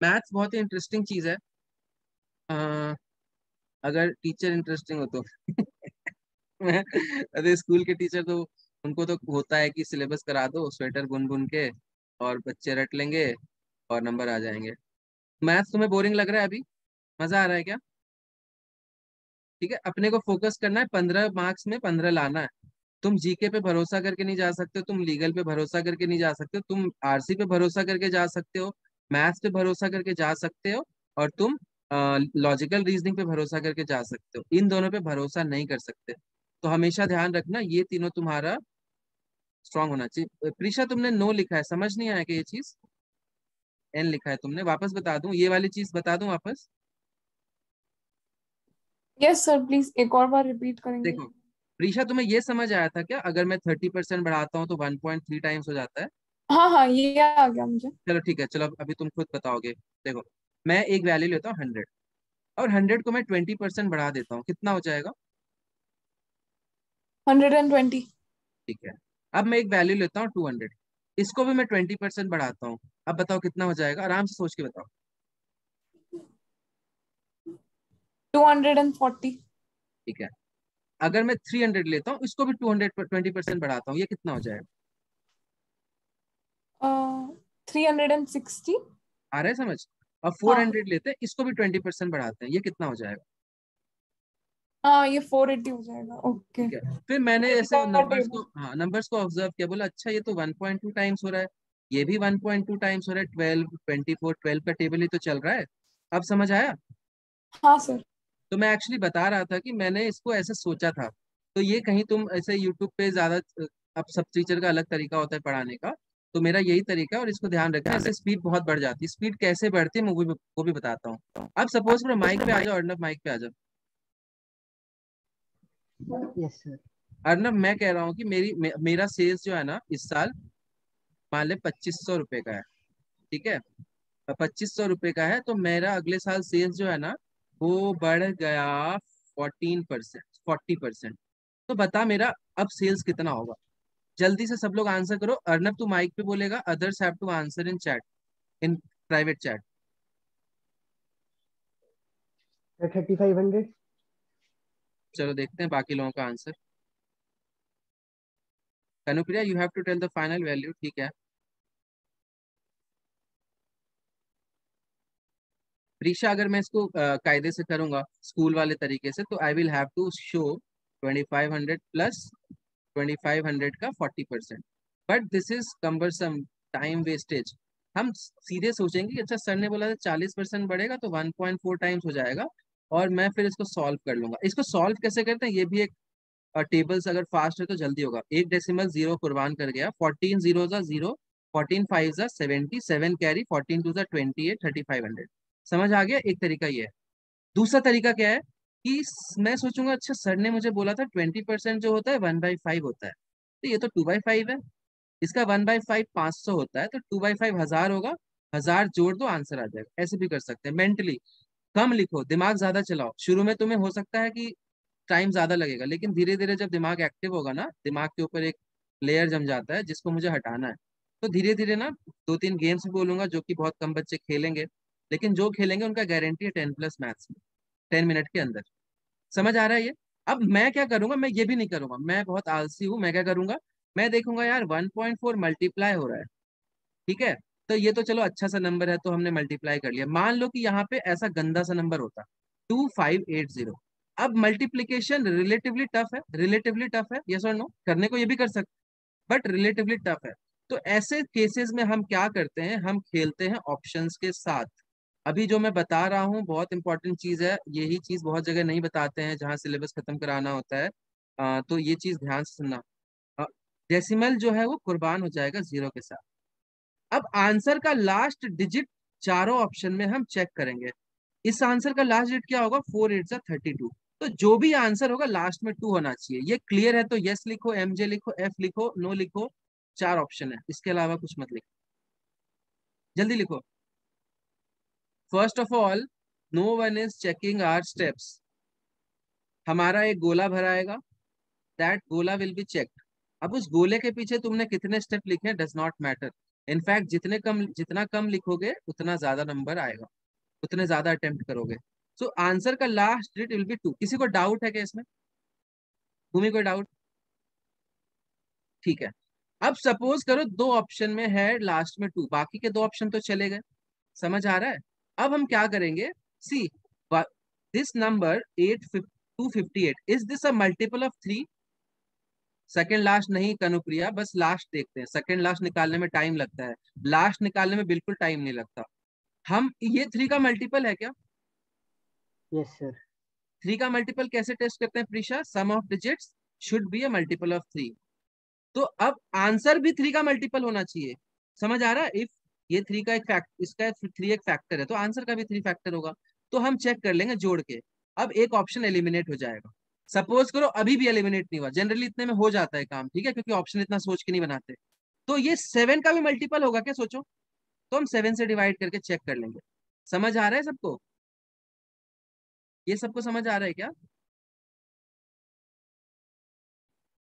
[SPEAKER 1] मैथ्स बहुत ही इंटरेस्टिंग चीज है। अ, अगर टीचर इंटरेस्टिंग हो तो अरे स्कूल के टीचर तो उनको तो होता है कि सिलेबस करा दो स्वेटर बुन बुन के, और बच्चे रट लेंगे और नंबर आ जाएंगे। मैथ्स तुम्हें बोरिंग लग रहा है अभी? मजा आ रहा है क्या? ठीक है, अपने को फोकस करना है, 15 मार्क्स में 15 लाना है। तुम जीके पे भरोसा करके नहीं जा सकते, तुम लीगल पे भरोसा करके नहीं जा सकते, तुम आरसी पे भरोसा करके जा सकते हो, मैथ्स पे भरोसा करके जा सकते हो, और तुम लॉजिकल रीजनिंग पे भरोसा करके जा सकते हो। इन दोनों पे भरोसा नहीं कर सकते। तो हमेशा ध्यान रखना ये तीनों तुम्हारा स्ट्रांग होना चाहिए। प्रीशा, तुमने नो लिखा है, समझ नहीं आया कि ये चीज? एन लिखा है तुमने, वापस बता दूं ये वाली चीज, बता दूं वापस?
[SPEAKER 2] यस सर, प्लीज एक और बार रिपीट करेंगे?
[SPEAKER 1] देखो प्रीशा, तुम्हें ये समझ आया था क्या, अगर मैं 30% बढ़ाता हूँ तो 1.3 टाइम्स हो जाता है?
[SPEAKER 2] हाँ हाँ, ये आ गया मुझे।
[SPEAKER 1] चलो ठीक है, चलो अभी तुम खुद बताओगे। देखो, मैं एक वैल्यू लेता हूँ 100, और 100 को मैं 20% बढ़ा देता हूँ, कितना हो जाएगा?
[SPEAKER 2] 120।
[SPEAKER 1] ठीक है। अब मैं एक वैल्यू लेता हूँ 200, इसको भी मैं 20% बढ़ाता हूँ। अब बताओ कितना हो जाएगा, आराम से सोच के बताओ।
[SPEAKER 2] 240।
[SPEAKER 1] ठीक है। अगर मैं 300 लेता हूँ, इसको भी 220% बढ़ाता हूँ, ये कितना हो जाएगा?
[SPEAKER 2] 360।
[SPEAKER 1] आ रहा है समझ? अब फोर
[SPEAKER 2] हाँ
[SPEAKER 1] हंड्रेड लेते हैं, इसको भी 20% बढ़ाते हैं, ये कितना हो जाएगा?
[SPEAKER 2] हाँ, ये 480 हो जाएगा। ओके।
[SPEAKER 1] ठीक है। फिर मैंने
[SPEAKER 2] ये
[SPEAKER 1] ऐसे
[SPEAKER 2] का
[SPEAKER 1] नंबर्स को,
[SPEAKER 2] टेबल।
[SPEAKER 1] हाँ नंबर्स को ऑब्जर्व किया, बोला अच्छा ये तो 1.2 टाइम्स हो रहा है, ये भी 1.2 टाइम्स हो रहा है, 12 24 12 का टेबल ही तो चल रहा है। अब समझ आया?
[SPEAKER 2] हाँ सर।
[SPEAKER 1] तो मैं एक्चुअली बता रहा था कि मैंने इसको ऐसे सोचा था। तो ये कहीं तुम ऐसे यूट्यूब पे ज्यादा, अब सब टीचर का अलग तरीका होता है पढ़ाने का, तो मेरा यही तरीका है, और इसको ध्यान रखना, इससे स्पीड बहुत बढ़ जाती है। स्पीड कैसे बढ़ती है मैं वो भी बताता हूँ। अब सपोज करो, माइक पे आ जाओ अर्नब, माइक पे आ जाओ।
[SPEAKER 4] Yes sir.
[SPEAKER 1] अर्नब, मैं कह रहा हूँ कि मेरा सेल्स जो है ना इस साल, मान ले 2500 रुपये का है। ठीक है, 2500 रुपये का है, तो मेरा अगले साल सेल्स जो है ना वो बढ़ गया 14%, 40%। तो बता मेरा अब सेल्स कितना होगा? जल्दी से सब लोग आंसर करो। अर्नब तू माइक पे बोलेगा, others have to answer in chat, in private chat.
[SPEAKER 4] 3500।
[SPEAKER 1] चलो देखते हैं बाकी लोगों का answer. Kanupriya, you have to tell the final value, ठीक है? प्रीशा, अगर मैं इसको कायदे से करूंगा स्कूल वाले तरीके से, तो I will have to show 2500 plus 2500 का 40%। But this is cumbersome, time wastage. हम सीधे सोचेंगे कि अच्छा सर ने बोला था 40% बढ़ेगा तो 1.4 टाइम्स हो जाएगा, और मैं फिर इसको सॉल्व कर लूंगा। इसको सॉल्व कैसे करते हैं, ये भी एक टेबल्स अगर फास्ट है तो जल्दी होगा। एक डेसिमल जीरो कुर्बान कर गया, 14 जीरो जा जीरो, 14 फाइव जा 70, 7 कैरी, 14 टू जा 28, 3500। समझ आ गया? एक तरीका ये है। दूसरा तरीका क्या है कि मैं सोचूंगा अच्छा सर ने मुझे बोला था 20% जो होता है 1/5 होता है, तो ये तो 2/5 है, इसका 1/5 500 होता है, तो 2/5 1000 होगा, 1000 जोड़ दो आंसर आ जाएगा। ऐसे भी कर सकते हैं मेंटली। कम लिखो, दिमाग ज्यादा चलाओ। शुरू में तुम्हें हो सकता है कि टाइम ज्यादा लगेगा, लेकिन धीरे धीरे जब दिमाग एक्टिव होगा ना, दिमाग के ऊपर एक लेयर जम जाता है जिसको मुझे हटाना है। तो धीरे धीरे ना 2-3 गेम्स भी बोलूंगा जो कि बहुत कम बच्चे खेलेंगे, लेकिन जो खेलेंगे उनका गारंटी है 10+ मैथ्स में 10 मिनट के अंदर। समझ आ रहा है ये? अब मैं क्या करूंगा, मैं ये भी नहीं करूंगा, मैं बहुत आलसी हूँ। मैं क्या करूंगा, मैं देखूंगा यार 1.4 मल्टीप्लाई हो रहा है, ठीक है? तो ये तो चलो अच्छा सा नंबर है, तो हमने मल्टीप्लाई कर लिया। मान लो कि यहाँ पे ऐसा गंदा सा नंबर होता 2580। अब मल्टीप्लीकेशन रिलेटिवली टफ है, रिलेटिवली टफ है, यस और नो? करने को ये भी कर सकते, बट रिलेटिवली टफ है। तो ऐसे केसेस में हम क्या करते हैं, हम खेलते हैं ऑप्शंस के साथ। अभी जो मैं बता रहा हूँ बहुत इंपॉर्टेंट चीज है, यही चीज बहुत जगह नहीं बताते हैं जहाँ सिलेबस खत्म कराना होता है। तो ये चीज ध्यान से सुनना। डेसिमल जो है वो कुर्बान हो जाएगा जीरो के साथ। अब आंसर का लास्ट डिजिट चारों ऑप्शन में हम चेक करेंगे। इस आंसर का लास्ट डिजिट क्या होगा, 4 8 जा 32। तो जो भी आंसर होगा लास्ट में 2 होना चाहिए। ये क्लियर है तो यस लिखो, एमजे लिखो, एफ लिखो, नो लिखो। 4 ऑप्शन है, इसके अलावा कुछ मत लिखो। जल्दी लिखो। First of all, no one is checking our steps. हमारा एक गोला भराएगा, दैट गोला विल बी चेक्ड। अब उस गोले के पीछे तुमने कितने स्टेप लिखे डज नॉट मैटर। इनफैक्ट जितना कम लिखोगे उतना ज्यादा नंबर आएगा, उतने ज्यादा अटेम्प्ट करोगे। सो आंसर का लास्ट डिजिट विल बी 2। किसी को डाउट है क्या इसमें? भूमि कोई डाउट? ठीक है। अब सपोज करो दो ऑप्शन में है लास्ट में 2, बाकी के दो ऑप्शन तो चले गए। समझ आ रहा है? अब हम क्या करेंगे, see this number 258 is this a multiple of 3? Second last नहीं कनुप्रिया, बस लास्ट देखते हैं। सेकंड लास्ट निकालने में टाइम लगता है, लास्ट निकालने में बिल्कुल टाइम नहीं लगता। हम ये 3 का मल्टीपल है क्या?
[SPEAKER 4] Yes sir.
[SPEAKER 1] 3 का मल्टीपल कैसे टेस्ट करते हैं Preesha? Sum of digits should be a multiple of 3। तो अब आंसर भी 3 का मल्टीपल होना चाहिए। समझ आ रहा है? इफ ये 3 का एक फैक्ट, इसका 3 एक फैक्टर है, तो आंसर का भी 3 फैक्टर होगा। तो हम चेक कर लेंगे जोड़ के। अब एक ऑप्शन एलिमिनेट हो जाएगा। सपोज करो अभी भी एलिमिनेट नहीं हुआ, जनरली इतने में हो जाता है काम, ठीक है, क्योंकि ऑप्शन इतना सोच के नहीं बनाते। तो ये 7 का भी मल्टीपल होगा क्या, सोचो। तो हम 7 से डिवाइड करके चेक कर लेंगे। समझ आ रहा है सबको? ये सबको समझ आ रहा है क्या?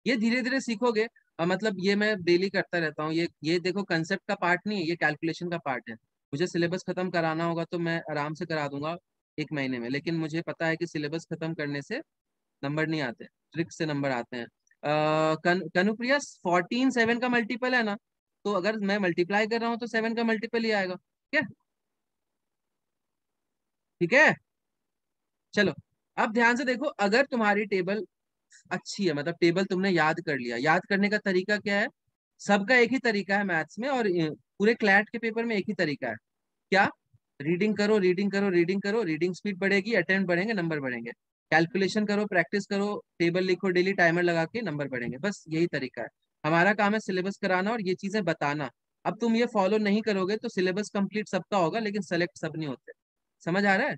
[SPEAKER 1] ये धीरे धीरे सीखोगे। मतलब ये मैं डेली करता रहता हूँ। ये देखो कंसेप्ट का पार्ट नहीं है, ये कैलकुलेशन का पार्ट है। मुझे सिलेबस खत्म कराना होगा तो मैं आराम से करा दूंगा 1 महीने में, लेकिन मुझे पता है कि सिलेबस खत्म करने से नंबर नहीं आते, ट्रिक से नंबर आते हैं। कनुप्रिया 14 7 का मल्टीपल है ना, तो अगर मैं मल्टीप्लाई कर रहा हूँ तो 7 का मल्टीपल ही आएगा। ठीक है, ठीक है। चलो, अब ध्यान से देखो, अगर तुम्हारी टेबल अच्छी है, मतलब टेबल तुमने याद कर लिया। याद करने का तरीका क्या है? सबका एक ही तरीका है मैथ्स में, और पूरे क्लैट के पेपर में एक ही तरीका है। क्या? रीडिंग करो, रीडिंग करो, रीडिंग करो, रीडिंग स्पीड बढ़ेगी, अटेम्प्ट बढ़ेंगे, नंबर बढ़ेंगे। कैलकुलेशन करो, प्रैक्टिस करो, टेबल लिखो डेली, टाइमर लगा के नंबर बढ़ेंगे। बस यही तरीका है। हमारा काम है सिलेबस कराना और ये चीजें बताना। अब तुम ये फॉलो नहीं करोगे तो सिलेबस कंप्लीट सबका होगा लेकिन सेलेक्ट सब नहीं होते। समझ आ रहा है?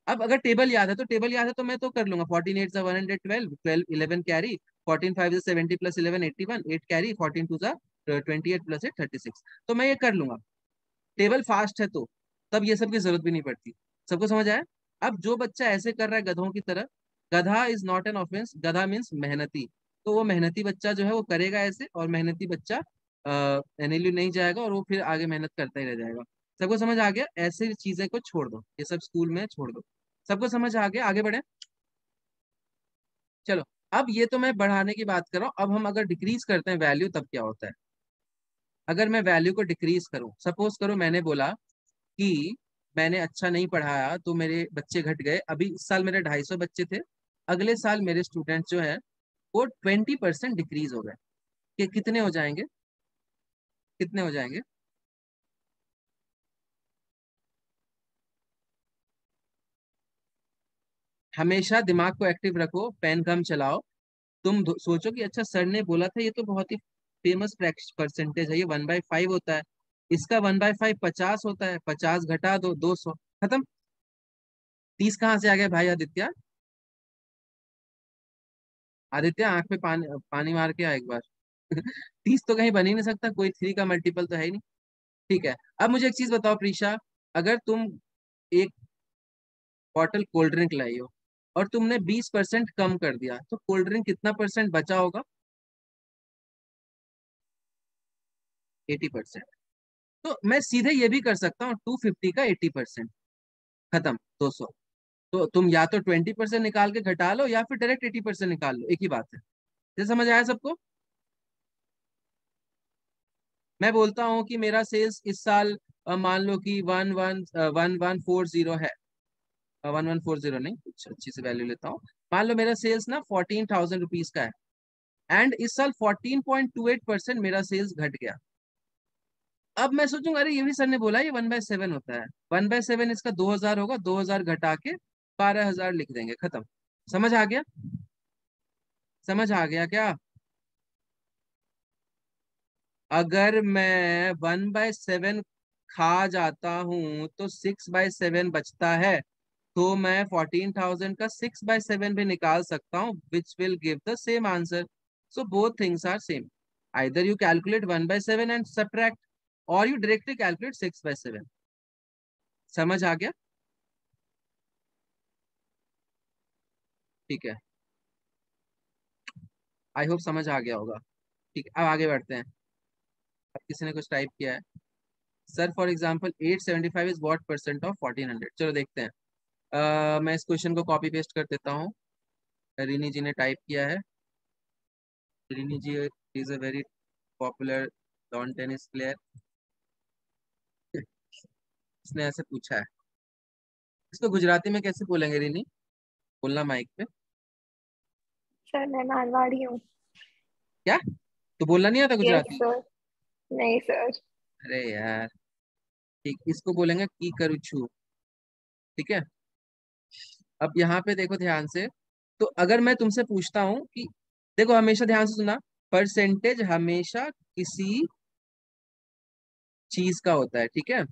[SPEAKER 1] अब अगर टेबल याद है तो टेबल याद है तो मैं तो कर लूंगा। 14 8 112, 12 11 कैरी, 14 5 70 प्लस 11 81, 8 कैरी, 14 2 28 प्लस 8 36। तो मैं ये कर लूंगा। टेबल फास्ट है तो तब ये सब की जरूरत भी नहीं पड़ती। सबको समझ आया? अब जो बच्चा ऐसे कर रहा है गधों की तरह, गधा इज नॉट एन ऑफेंस, गधा मीन्स मेहनती। तो वो मेहनती बच्चा जो है वो करेगा ऐसे, और मेहनती बच्चा एनएलयू नहीं जाएगा और वो फिर आगे मेहनत करता ही रह जाएगा। सबको समझ आ गया? ऐसे चीजें को छोड़ दो, ये सब स्कूल में छोड़ दो। सबको समझ आ गया? आगे बढ़े। चलो, अब ये तो मैं बढ़ाने की बात कर रहा हूँ। अब हम अगर डिक्रीज करते हैं वैल्यू तब क्या होता है? अगर मैं वैल्यू को डिक्रीज करूं, सपोज करो मैंने बोला कि मैंने अच्छा नहीं पढ़ाया तो मेरे बच्चे घट गए। अभी इस साल मेरे 250 बच्चे थे, अगले साल मेरे स्टूडेंट जो है वो 20% डिक्रीज हो गए। कि कितने हो जाएंगे? कितने हो जाएंगे? हमेशा दिमाग को एक्टिव रखो, पेन कम चलाओ। तुम सोचो कि अच्छा सर ने बोला था, ये तो बहुत ही फेमस परसेंटेज है, ये 1/5 होता है। इसका 1/5 50 होता है, 50 घटा दो 200, खत्म। 30 कहाँ से आ गया भाई आदित्य? आदित्य आंख में पानी पानी मार के आ एक बार। 30 तो कहीं बन ही नहीं सकता, कोई 3 का मल्टीपल तो है ही नहीं। ठीक है, अब मुझे एक चीज बताओ प्रीशा, अगर तुम एक बॉटल कोल्ड ड्रिंक लाई हो और तुमने 20% कम कर दिया, तो कोल्ड ड्रिंक कितना परसेंट बचा होगा? 80%। तो मैं सीधे ये भी कर सकता हूँ, 250 का 80%, खत्म, 200। तो तुम या तो 20% निकाल के घटा लो या फिर डायरेक्ट 80% निकाल लो, एक ही बात है। ये समझ आया सबको? मैं बोलता हूँ कि मेरा सेल्स इस साल मान लो कि 1140 है। 1140 नहीं, कुछ अच्छी से वैल्यू लेता हूँ। मान लो मेरा सेल्स ना 14,000 रुपीज का है, एंड इस साल 14.28% मेरा सेल्स घट गया। अब मैं सोचूंगा अरे ये भी सर ने बोला ये 1/7 होता है, 1/7 इसका 2,000 होगा, 2,000 घटा के 12,000 लिख देंगे, खत्म। समझ आ गया? समझ आ गया क्या? अगर मैं 1/7 खा जाता हूं तो 6/7 बचता है, तो मैं 14,000 का 6/7 भी निकाल सकता हूँ, which will give the same answer. So both things are same. Either you calculate 1/7 and subtract, और यू डायरेक्टली कैलकुलेट 6/7। समझ आ गया? ठीक है। आई होप समझ आ गया होगा। ठीक है, अब आगे बढ़ते हैं। अब किसी ने कुछ टाइप किया है, sir for example 875 is what percent of 1400। चलो देखते हैं। मैं इस क्वेश्चन को कॉपी पेस्ट कर देता हूँ। रिनी जी ने टाइप किया है। Rini ji is a very popular lawn tennis player. इसने ऐसे पूछा है, इसको गुजराती में कैसे बोलेंगे रिनी? बोलना माइक पे।
[SPEAKER 5] सर मैं मारवाड़ी हूँ।
[SPEAKER 1] क्या? तो बोलना नहीं आता
[SPEAKER 5] यस
[SPEAKER 1] गुजराती?
[SPEAKER 5] सर। नहीं सर।
[SPEAKER 1] अरे यार, ठीक, इसको बोलेंगे की करू छू। ठीक है, अब यहाँ पे देखो ध्यान से। तो अगर मैं तुमसे पूछता हूँ कि, देखो हमेशा ध्यान से सुनना, परसेंटेज हमेशा किसी चीज का होता है। ठीक है,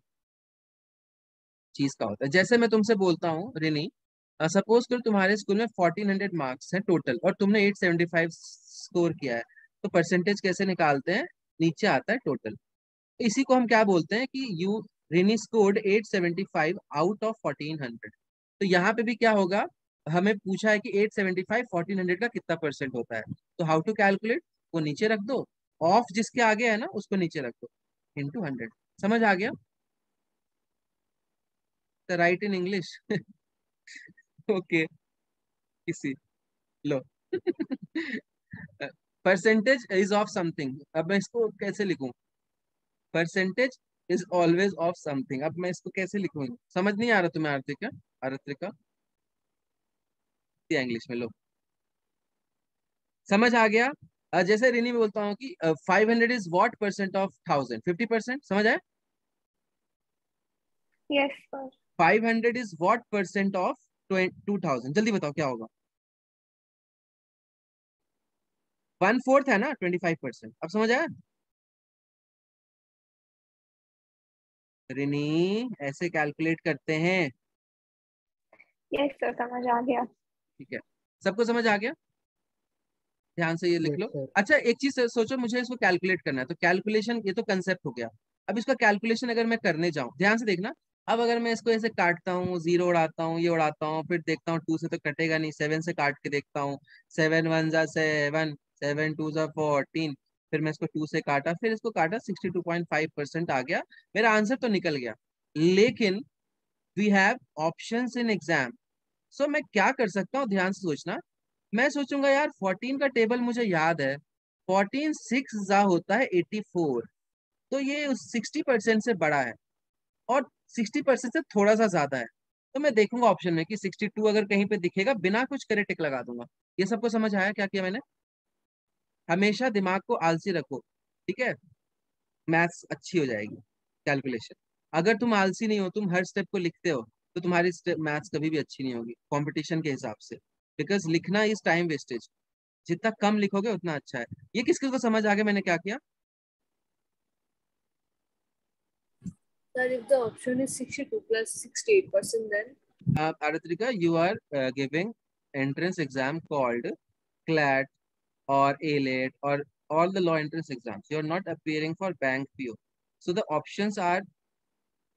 [SPEAKER 1] चीज का होता है। जैसे मैं तुमसे बोलता हूँ रिनी, सपोज कर तुम्हारे स्कूल में 1400 मार्क्स है टोटल और तुमने 875 स्कोर किया है, तो परसेंटेज कैसे निकालते हैं? नीचे आता है टोटल। इसी को हम क्या बोलते हैं कि you Rini scored 875 out of 1400। तो यहाँ पे भी क्या होगा, हमें पूछा है कि 875 1400 का कितना परसेंट होता है। तो हाउ टू कैलकुलेट, वो नीचे रख दो, ऑफ जिसके आगे है ना उसको नीचे रख दो, इनटू 100। समझ आ गया? तो राइट इन इंग्लिश। ओके, किसी लो। Percentage is of something. अब मैं इसको कैसे लिखूं? Percentage is always of something. अब मैं इसको कैसे लिखूंगी? समझ नहीं आ रहा तुम्हें आर्थिका? आर्थिका इंग्लिश में लो। समझ आ गया? जैसे रिनी में बोलता हूँ कि 500 इज व्हाट परसेंट ऑफ 1000? 50%। समझ आया?
[SPEAKER 5] Yes sir.
[SPEAKER 1] 500 is what percent of 2000? जल्दी बताओ क्या होगा? 1/4 है ना 25%। अब समझ आया? रिनी, ऐसे कैलकुलेट करते हैं।
[SPEAKER 5] यस सर समझ आ गया।
[SPEAKER 1] ठीक है, सबको समझ आ गया? ध्यान से ये लिख
[SPEAKER 4] यस
[SPEAKER 1] लो।
[SPEAKER 4] सर।
[SPEAKER 1] अच्छा एक चीज सोचो, मुझे इसको कैलकुलेट करना है, तो कैलकुलेशन, ये तो कंसेप्ट हो गया। अब इसका कैलकुलेशन अगर मैं करने जाऊं, ध्यान से देखना। अब अगर मैं इसको ऐसे काटता हूँ, जीरो उड़ाता हूँ, ये उड़ाता हूँ, फिर देखता हूँ 2 से तो कटेगा नहीं, 7 से काट के देखता हूँ। 7 1 = 7, 7 2 = 14। फिर मैं इसको 2 से काटा, फिर इसको काटा, 62.5% आ गया। मेरा आंसर तो निकल गया। लेकिन we have options in exam. So मैं क्या कर सकता हूँ, ध्यान से सोचना। मैं सोचूंगा यार 14 का टेबल मुझे याद है, 14 6 जा होता है 84। तो ये उस 60% से बड़ा है और 60% से थोड़ा सा ज्यादा है। तो मैं देखूंगा ऑप्शन में कि 62 अगर कहीं पे दिखेगा, बिना कुछ करे टिक लगा दूंगा। ये सबको समझ आया क्या किया मैंने? हमेशा दिमाग को आलसी रखो, ठीक है? मैथ्स अच्छी हो जाएगी, कैलकुलेशन। अगर तुम आलसी नहीं हो, तुम हर स्टेप को लिखते हो, तो तुम्हारी मैथ्स कभी भी अच्छी नहीं होगी कंपटीशन के हिसाब से। बिकॉज लिखना इज टाइम वेस्टेज। जितना कम लिखोगे उतना अच्छा है। ये किस किस को समझ आ गया मैंने क्या किया?
[SPEAKER 3] Sir, if the option is 62 plus 68%, then
[SPEAKER 1] Aratrika, you are giving entrance exam called CLAT or ALET or all the law entrance exams. You are not appearing for bank PO. So the options are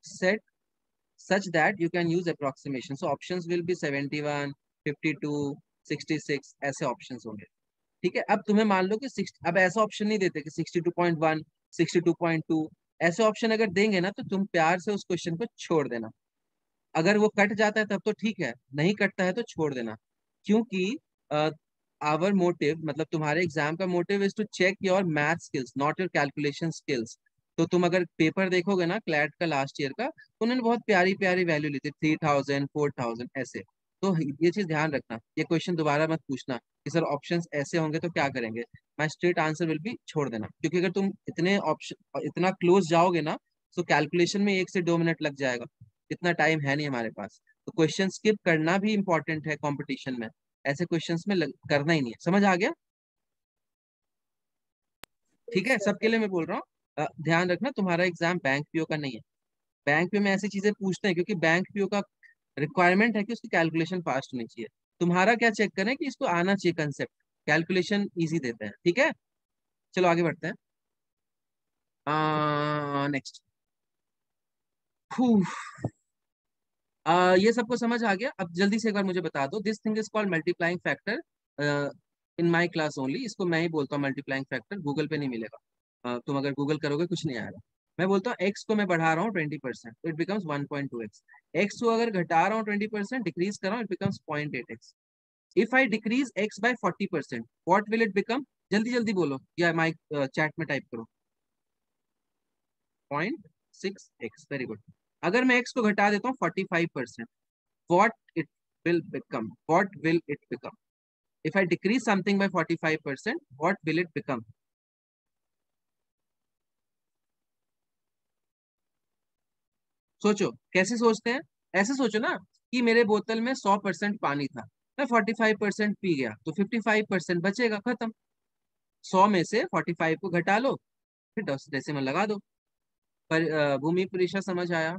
[SPEAKER 1] set such that you can use approximation. So options will be 71, 52, 66, ऐसे options होंगे। ठीक है, अब तुम्हें मान लो कि 60, अब ऐसा ऑप्शन नहीं देते कि 62.1, 62.2। ऐसे ऑप्शन अगर देंगे ना, तो तुम प्यार से उस क्वेश्चन को छोड़ देना। अगर वो कट जाता है तब तो ठीक है, नहीं कटता है तो छोड़ देना। क्योंकि आवर मोटिव, मतलब तुम्हारे एग्जाम का motive is to check your math skills, not your calculation skills. तो तुम अगर पेपर देखोगे ना क्लैट का लास्ट ईयर का, तो उन्होंने बहुत प्यारी प्यारी वैल्यू ली थी, 3000, 4000 ऐसे। तो ये चीज ध्यान रखना, ये क्वेश्चन दोबारा मत पूछना कि सर ऑप्शंस ऐसे होंगे तो क्या करेंगे। माई स्ट्रेट आंसर विल बी छोड़ देना। क्योंकि अगर तुम इतने ऑप्शन, इतना क्लोज जाओगे ना, तो कैलकुलेशन में 1 से 2 मिनट लग जाएगा। इतना टाइम है नहीं हमारे पास। तो क्वेश्चन स्किप करना भी इंपॉर्टेंट है कंपटीशन में। ऐसे क्वेश्चंस में करना ही नहीं है। समझ आ गया? ठीक
[SPEAKER 3] yes,
[SPEAKER 1] है,
[SPEAKER 3] sir.
[SPEAKER 1] सबके लिए मैं बोल रहा हूँ। ध्यान रखना, तुम्हारा एग्जाम बैंक पीओ का नहीं है। बैंक पीओ में ऐसी चीजें पूछते हैं क्योंकि बैंक पीओ का रिक्वायरमेंट है कि उसकी कैलकुलेशन फास्ट होनी चाहिए। तुम्हारा क्या चेक करें कि इसको आना चाहिए कंसेप्ट, कैलकुलेशन इजी देते हैं। ठीक है, चलो आगे बढ़ते हैं। नेक्स्ट। ये सबको समझ आ गया? अब जल्दी से एक बार मुझे बता दो, this thing is called multiplying factor. In my class only, इसको मैं ही बोलता हूँ मल्टीप्लाइंग फैक्टर, गूगल पे नहीं मिलेगा। तुम अगर गूगल करोगे कुछ नहीं आएगा। मैं बोलता हूँ एक्स को मैं बढ़ा रहा हूँ 20%, इट बिकम्स 1.2x। एक्स को अगर घटा रहा हूँ 20%, डिक्रीज कर रहा हूँ, it becomes 0.8x। If I decrease x by 40%, what will it become? जल्दी जल्दी बोलो या माइक चैट में टाइप करो। 0.6x, very good. अगर मैं एक्स को घटा देता हूँ 45%, what it will become? What will it become? If I decrease something by 45%, what will it become? सोचो कैसे सोचते हैं। ऐसे सोचो ना कि मेरे बोतल में 100% पानी था, मैं 45% पी गया तो 55% बचेगा, खत्म। 100 में से 45 को घटा लो, फिर 10 डेसिमल लगा दो। पर भूमि परीक्षा समझ आया?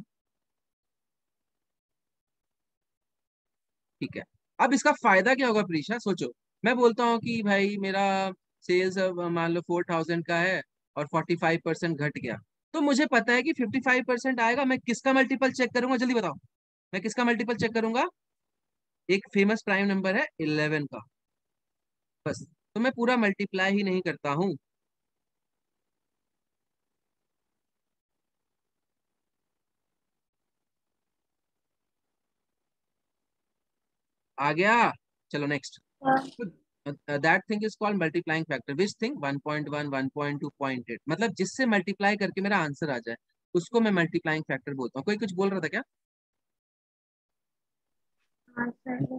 [SPEAKER 1] ठीक है। अब इसका फायदा क्या होगा प्रीशा, सोचो। मैं बोलता हूँ कि भाई मेरा सेल्स मान लो 4000 का है और 45% घट गया, तो मुझे पता है कि 55% आएगा। मैं किसका मल्टीपल चेक करूंगा, जल्दी बताओ। मैं किसका मल्टीपल चेक करूंगा? एक फेमस प्राइम नंबर है 11 का, बस। तो मैं पूरा मल्टीप्लाई ही नहीं करता हूँ। आ गया? चलो next. That thing is called multiplying factor. Which thing? 1.1, 1.2, 0.8, मतलब जिससे मल्टीप्लाई करके मेरा आंसर आ जाए उसको मैं मल्टीप्लाइंग फैक्टर बोलता हूँ। कोई कुछ बोल रहा था क्या?
[SPEAKER 6] हाँ सर,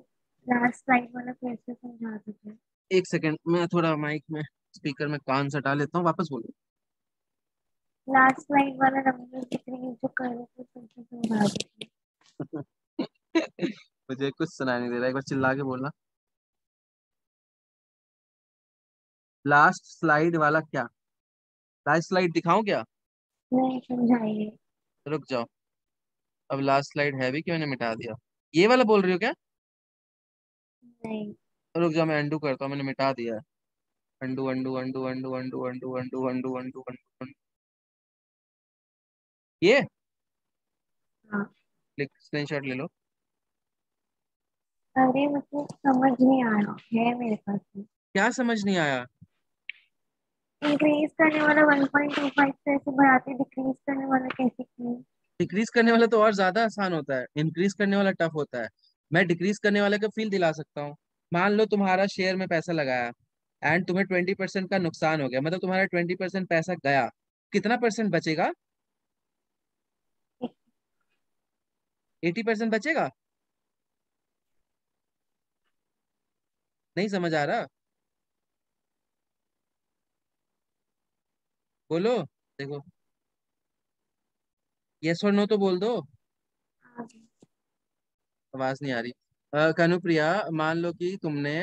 [SPEAKER 6] लास्ट स्लाइड वाला कैसे समझा दीजिए।
[SPEAKER 1] एक सेकंड, मैं थोड़ा माइक में स्पीकर में कान सटा लेता हूँ, वापस बोलो।
[SPEAKER 6] लास्ट स्लाइड वाला नंबर जितने जो कर रहे थे कैसे समझा दीजिए।
[SPEAKER 1] मुझे कुछ सुनाई नहीं दे रहा, एक बार चिल्ला के बोलना। लास्ट स्लाइड वाला क्या? लास्ट स्लाइड दिखाऊं क्या?
[SPEAKER 6] नहीं समझाइए।
[SPEAKER 1] रुक जाओ, अब लास्ट स्लाइड है भी कि मैंने मिटा दिया? ये वाला बोल रही हो क्या?
[SPEAKER 6] नहीं।
[SPEAKER 1] रुक जाओ, मैं अंडू करता हूँ, मैंने मिटा दिया है। Undo undo undo undo undo undo undo undo undo undo. ये
[SPEAKER 6] हाँ।
[SPEAKER 1] स्क्रीनशॉट ले लो।
[SPEAKER 6] अरे मुझे समझ नहीं आया है मेरे पास में।
[SPEAKER 1] क्या समझ नहीं आया?
[SPEAKER 6] इंक्रीज करने वाला 1.25 से ऐसे बढ़ाते, डिक्रीज करने वाला कैसे किए।
[SPEAKER 1] डिक्रीज करने वाला तो और ज्यादा आसान होता है, इंक्रीज करने वाला टफ होता है। मैं डिक्रीज करने वाले का फील दिला सकता हूँ। मान लो तुम्हारा शेयर में पैसा लगाया एंड तुम्हें 20% का नुकसान हो गया, मतलब तुम्हारा 20% पैसा गया, कितना परसेंट बचेगा? 80% बचेगा। नहीं समझ आ रहा? बोलो, देखो, यस और नो तो बोल दो।
[SPEAKER 6] आगे।
[SPEAKER 1] आवाज नहीं आ रही। कनुप्रिया, मान लो कि तुमने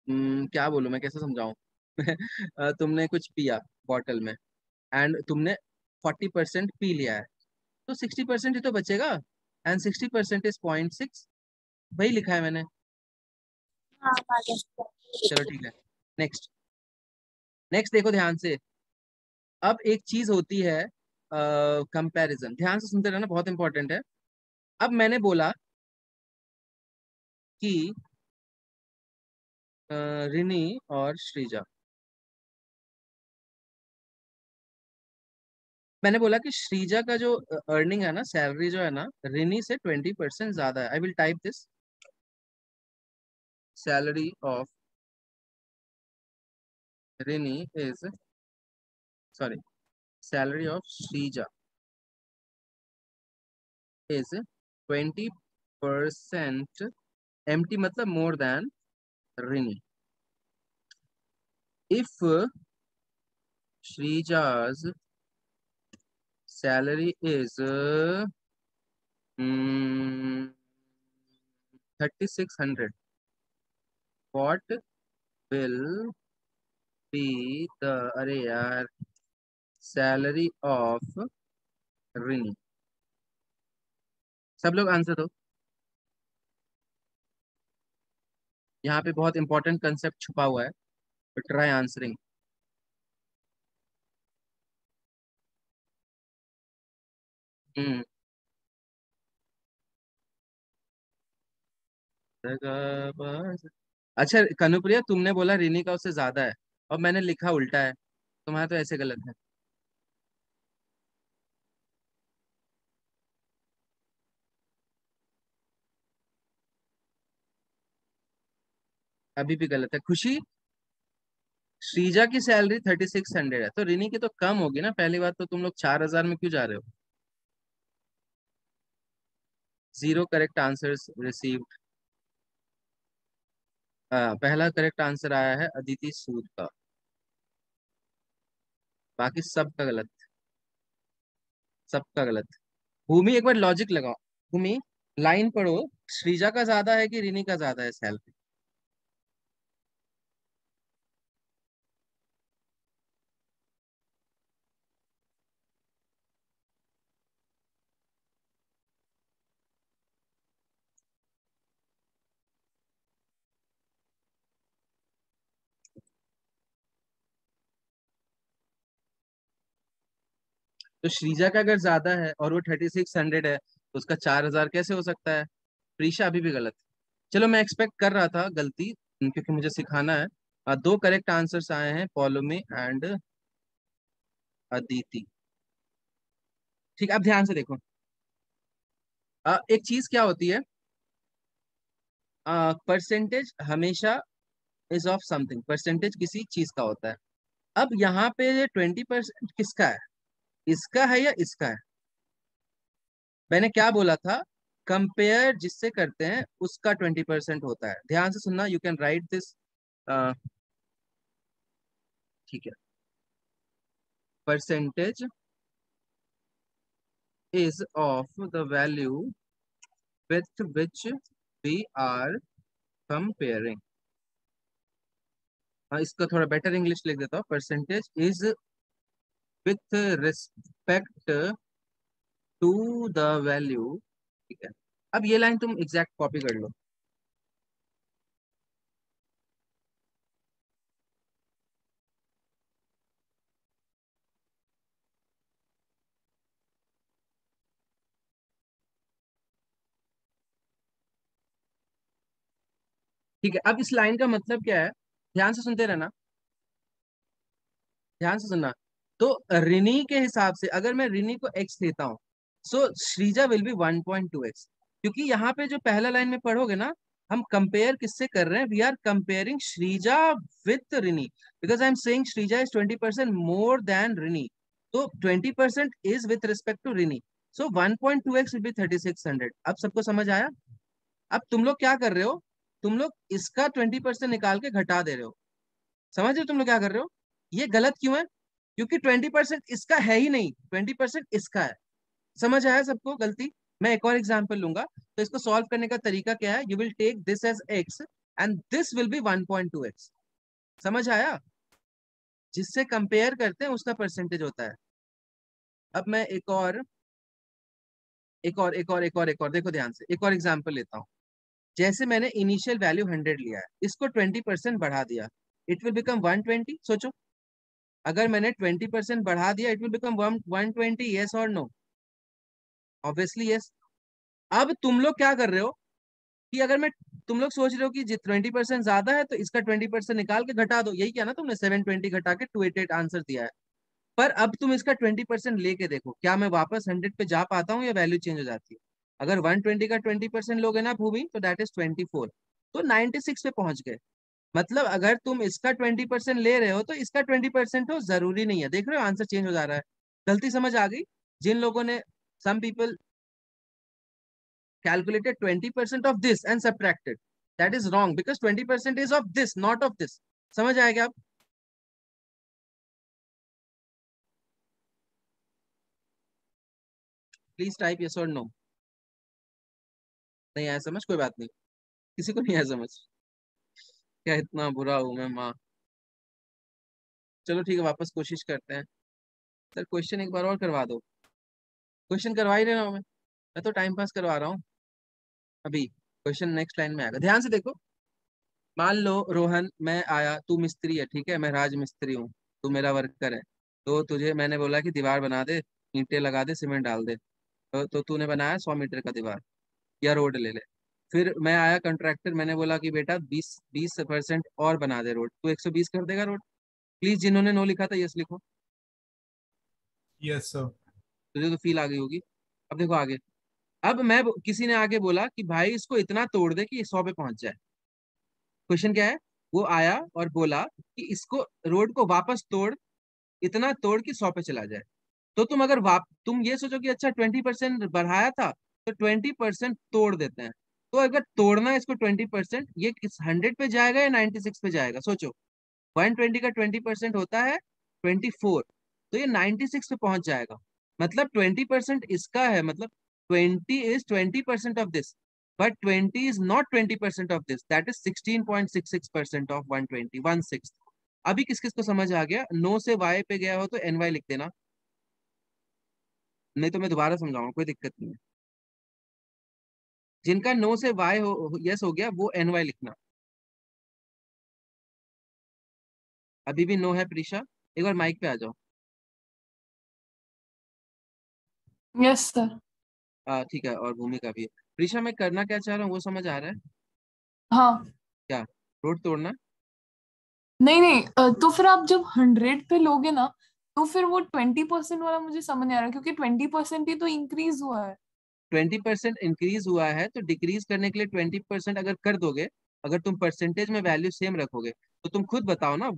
[SPEAKER 1] क्या बोलूं, मैं कैसे समझाऊं? तुमने कुछ पिया बॉटल में एंड तुमने 40% पी लिया है, तो 60% ही तो बचेगा। एंड 60% इज 0.6, वही लिखा है मैंने।
[SPEAKER 6] हाँ आगे।
[SPEAKER 1] चलो ठीक है। नेक्स्ट। नेक्स्ट देखो ध्यान से। अब एक चीज होती है कंपैरिजन, ध्यान से सुनते रहना, बहुत इंपॉर्टेंट है। अब मैंने बोला कि रिनी और श्रीजा, मैंने बोला कि श्रीजा का जो अर्निंग है ना, सैलरी जो है ना, रिनी से 20% ज्यादा है। I will type this, salary of Rini is, sorry, salary of Shreeja is 20%, एम्प्टी मतलब मोर देन रिनी। इफ श्रीजा's salary is 3600, what will be the, अरे यार, सैलरी ऑफ रिनी? सब लोग आंसर दो। यहाँ पे बहुत इंपॉर्टेंट कंसेप्ट छुपा हुआ है, ट्राई आंसरिंग। हम्म अच्छा कनुप्रिया, तुमने बोला रिनी का उससे ज्यादा है और मैंने लिखा उल्टा है, तुम्हारा तो ऐसे गलत है। अभी भी गलत है। खुशी, श्रीजा की सैलरी 3600 है, तो रिनी की तो कम होगी ना। पहली बात तो तुम लोग 4000 में क्यों जा रहे हो? Zero correct answers received. पहला करेक्ट आंसर आया है अदिति सूद का, बाकी सबका गलत, सबका गलत। भूमि एक बार लॉजिक लगाओ। भूमि, लाइन पढ़ो, श्रीजा का ज्यादा है कि रिनी का ज्यादा है सैलरी? तो श्रीजा का अगर ज्यादा है और वो 3600 है, तो उसका 4000 कैसे हो सकता है? प्रीशा अभी भी गलत। चलो, मैं एक्सपेक्ट कर रहा था गलती, क्योंकि मुझे सिखाना है। दो करेक्ट आंसर्स आए हैं, पॉलोमी एंड अदिति। ठीक, अब ध्यान से देखो। एक चीज क्या होती है, परसेंटेज हमेशा इज ऑफ समथिंग, परसेंटेज किसी चीज का होता है। अब यहाँ पे 20% किसका है? इसका है या इसका है? मैंने क्या बोला था? कंपेयर जिससे करते हैं उसका 20% होता है। ध्यान से सुनना, यू कैन राइट दिस। ठीक है, percentage is of the value with which we are comparing. इसका थोड़ा बेटर इंग्लिश लिख देता हूँ, percentage is with respect to the value. ठीक है, अब ये लाइन तुम एग्जैक्ट कॉपी कर लो। ठीक है, अब इस लाइन का मतलब क्या है? ध्यान से सुनते रहना, ध्यान से सुनना। तो रिनी के हिसाब से अगर मैं रिनी को x लेता हूँ, सो श्रीजा विल बी 1.2x। क्योंकि यहाँ पे जो पहला लाइन में पढ़ोगे ना, हम कंपेयर किससे कर रहे हैं? We are comparing Shreeja with Rini, because I am saying Shreeja is 20% more than Rini. तो 20% is with respect to Rini, so 1.2x will be 3600। अब सबको समझ आया? अब तुम लोग क्या कर रहे हो? तुम लोग इसका 20% निकाल के घटा दे रहे हो। समझ रहे हो तुम लोग क्या कर रहे हो? ये गलत क्यों है? क्योंकि 20% इसका है ही नहीं, 20% इसका है। समझ आया सबको गलती? मैं एक और एग्जांपल लूंगा। तो इसको सॉल्व करने का तरीका क्या है? You will take this as x and this will be 1.2x। समझ आया? जिससे कंपेयर करते हैं उसका परसेंटेज होता है। अब मैं एक और देखो ध्यान से, एक और एग्जांपल लेता हूँ। जैसे मैंने इनिशियल वैल्यू 100 लिया है, इसको 20% बढ़ा दिया, इट विल बिकम 120। सोचो, अगर मैंने 20% बढ़ा दिया, इट विल बिकम 120। यस और नो? Obviously yes. अब तुम लोग क्या कर रहे हो कि अगर मैं, तुम लोग सोच रहे हो कि 20% ज्यादा है तो इसका 20% निकाल के घटा दो। यही किया ना तुमने, 720 घटा के 288 आंसर दिया है। पर अब तुम इसका 20% लेके देखो, क्या मैं वापस 100 पे जा पाता हूँ या वैल्यू चेंज हो जाती है? अगर 120 का 20% लोगे ना भूमि, तो दैट इज 24, तो 96 पे पहुंच गए। मतलब अगर तुम इसका 20% ले रहे हो तो इसका 20% हो, जरूरी नहीं है। देख रहे हो आंसर चेंज हो जा रहा है। गलती समझ आ गई? जिन लोगों ने, some people calculated 20% of this and subtracted, that is wrong because 20% is of this, not of this. समझ आएगा आप? प्लीज टाइप यस और नो। नहीं आया समझ? कोई बात नहीं, किसी को नहीं आया समझ? क्या इतना बुरा हूं मैं माँ? चलो ठीक है, वापस कोशिश करते हैं। सर क्वेश्चन एक बार और करवा दो। क्वेश्चन करवा ही रहा हूँ मैं तो टाइम पास करवा रहा हूँ। अभी क्वेश्चन नेक्स्ट लाइन में आएगा, ध्यान से देखो। मान लो रोहन, मैं आया, तू मिस्त्री है, ठीक है, मैं राज मिस्त्री हूँ, तू मेरा वर्कर है। तो तुझे मैंने बोला कि दीवार बना दे, ईंटें लगा दे, सीमेंट डाल दे। तो तूने बनाया 100 मीटर का दीवार या रोड ले ले। फिर मैं आया कॉन्ट्रैक्टर, मैंने बोला कि बेटा 20% और बना दे रोड, तो 120 कर देगा रोड। प्लीज जिन्होंने नो लिखा था यस लिखो।
[SPEAKER 7] Yes sir.
[SPEAKER 1] तुझे तो फील आ गई होगी। अब देखो आगे। अब किसी ने आगे बोला कि भाई इसको इतना तोड़ दे कि 100 पे पहुंच जाए। क्वेश्चन क्या है? वो आया और बोला कि इसको रोड को वापस तोड़, इतना तोड़ कि 100 पे चला जाए। तो तुम अगर तुम ये सोचो कि अच्छा 20% बढ़ाया था, तो 20% तोड़ देते हैं। तो अगर तोड़ना है इसको 20%, ये किस 100 पे जाएगा या 96 पे जाएगा? सोचो। 120 का 20% होता है 24, तो ये 96 पे पहुंच जाएगा। मतलब 20% इसका है, मतलब 20 is 20% of this, but 20 is not 20% of this, that is 16.66% of 120, 1/6। अभी किस किस को समझ आ गया? नो से वाई पे गया हो तो एन वाई लिख देना, नहीं तो मैं दोबारा समझाऊंगा, कोई दिक्कत नहीं है। जिनका नो से वाई यस हो गया वो एन वाई लिखना। अभी भी नो है प्रीशा? एक बार माइक पे आ जाओ।
[SPEAKER 2] Yes sir.
[SPEAKER 1] ठीक है, और भूमि का भी है। प्रीशा, मैं करना क्या चाह रहा हूँ वो समझ आ रहा है?
[SPEAKER 2] हाँ।
[SPEAKER 1] क्या? रोड तोड़ना?
[SPEAKER 2] नहीं नहीं, तो फिर आप जब 100 पे लोगे ना, तो फिर वो 20% वाला मुझे समझ नहीं आ रहा, क्योंकि 20% ही तो इंक्रीज हुआ है।
[SPEAKER 1] 20% इंक्रीज हुआ है, तो डिक्रीज करने के लिए 20% अगर कर दोगे, अगर तुम परसेंटेज में वैल्यू सेम रखोगे, तो तुम खुद बताओ ना।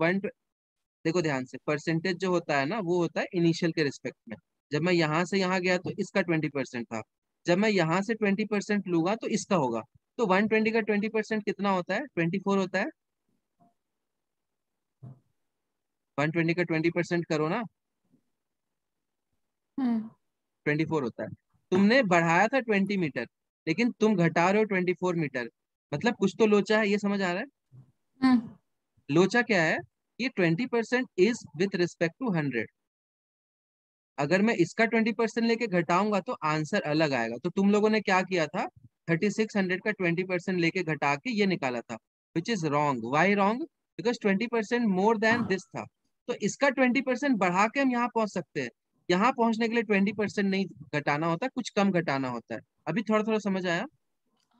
[SPEAKER 1] देखो ध्यान से, परसेंटेज जो होता है ना वो होता है इनिशियल के रिस्पेक्ट में। जब मैं यहाँ से यहाँ गया तो इसका 20% था, जब मैं यहाँ से 20% लूंगा तो इसका होगा। तो 120 का 20% कितना होता है? 24 होता है। 120 का 20% करो ना,
[SPEAKER 2] हम्म
[SPEAKER 1] 24 होता है। तुमने बढ़ाया था 20 मीटर, लेकिन तुम घटा रहे हो 24 मीटर, मतलब कुछ तो लोचा है, ये समझ आ रहा है?
[SPEAKER 2] हम्म
[SPEAKER 1] लोचा क्या है? ये 20% इज विथ रिस्पेक्ट टू 100। अगर मैं इसका 20% लेके घटाऊंगा तो आंसर अलग आएगा। तो तुम लोगों ने क्या किया था? 3600 का 20% लेके घटा के ये निकाला था, which is wrong. Why wrong? Because 20% more than this था। तो इसका 20% बढ़ा के हम यहाँ पहुंच सकते हैं। यहाँ पहुंचने के लिए 20% नहीं घटाना होता, कुछ कम घटाना होता है। अभी थोड़ा थोड़ा समझ आया?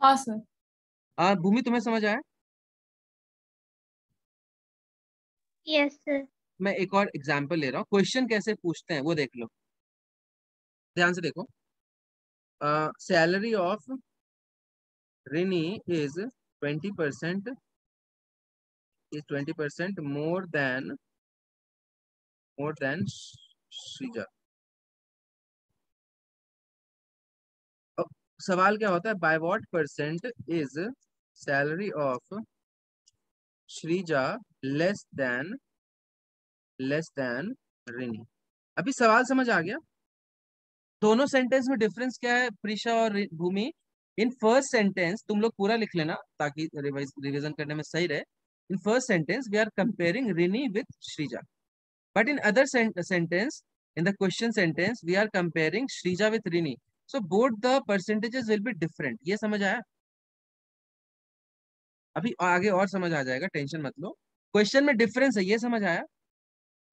[SPEAKER 2] हाँ सर।
[SPEAKER 1] भूमि, तुम्हें समझ आया?
[SPEAKER 6] Yes sir.
[SPEAKER 1] मैं एक और एग्जाम्पल ले रहा हूँ, क्वेश्चन कैसे पूछते हैं वो देख लो, ध्यान से देखो। Salary of Rini is 20% more than Shrija. अब सवाल क्या होता है? By what percent is salary of Shreeja less than Rini? अभी सवाल समझ आ गया? दोनों सेंटेंस में डिफरेंस क्या है प्रीशा और भूमि? इन फर्स्ट सेंटेंस तुम लोग पूरा लिख लेना ताकि रिविजन करने में सही रहे। In first sentence we are comparing Rini with Shreeja, but in other sentence, in the question sentence, we are comparing Shrija with Rini. So both the percentages will be different. ये समझ आया? अभी आगे और समझ आ जाएगा, टेंशन मत लो। क्वेश्चन में डिफरेंस है, ये समझ आया?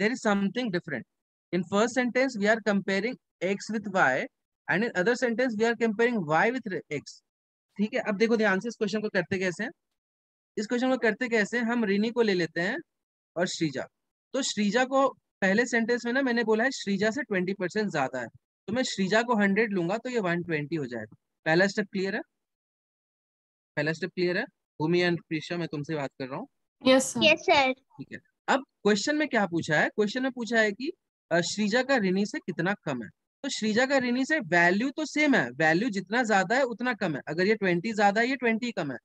[SPEAKER 1] There is something different. In first sentence, we are comparing x with y, and in other sentence, we are comparing y with x. ठीक है? अब देखो ध्यान से, इस क्वेश्चन को करते कैसे हैं? इस क्वेश्चन को करते कैसे हैं? हम रिनी को ले लेते हैं और श्रीजा। तो श्रीजा को पहले सेंटेंस में ना मैंने बोला है श्रीजा से 20% ज्यादा है, तो मैं श्रीजा को 100 लूंगा तो ये 120 हो जाएगा। पहला स्टेप क्लियर है? पहला स्टेप क्लियर है? भूमि एंड प्रीशा, मैं तुमसे बात कर रहा हूँ।
[SPEAKER 2] Yes sir.
[SPEAKER 6] Yes sir.
[SPEAKER 1] ठीक है। अब क्वेश्चन में क्या पूछा है? क्वेश्चन में पूछा है कि श्रीजा का रिनी से कितना कम है। तो श्रीजा का रिनी से वैल्यू तो सेम है, वैल्यू जितना ज्यादा है उतना कम है। अगर ये 20 ज्यादा है, ये 20 कम है,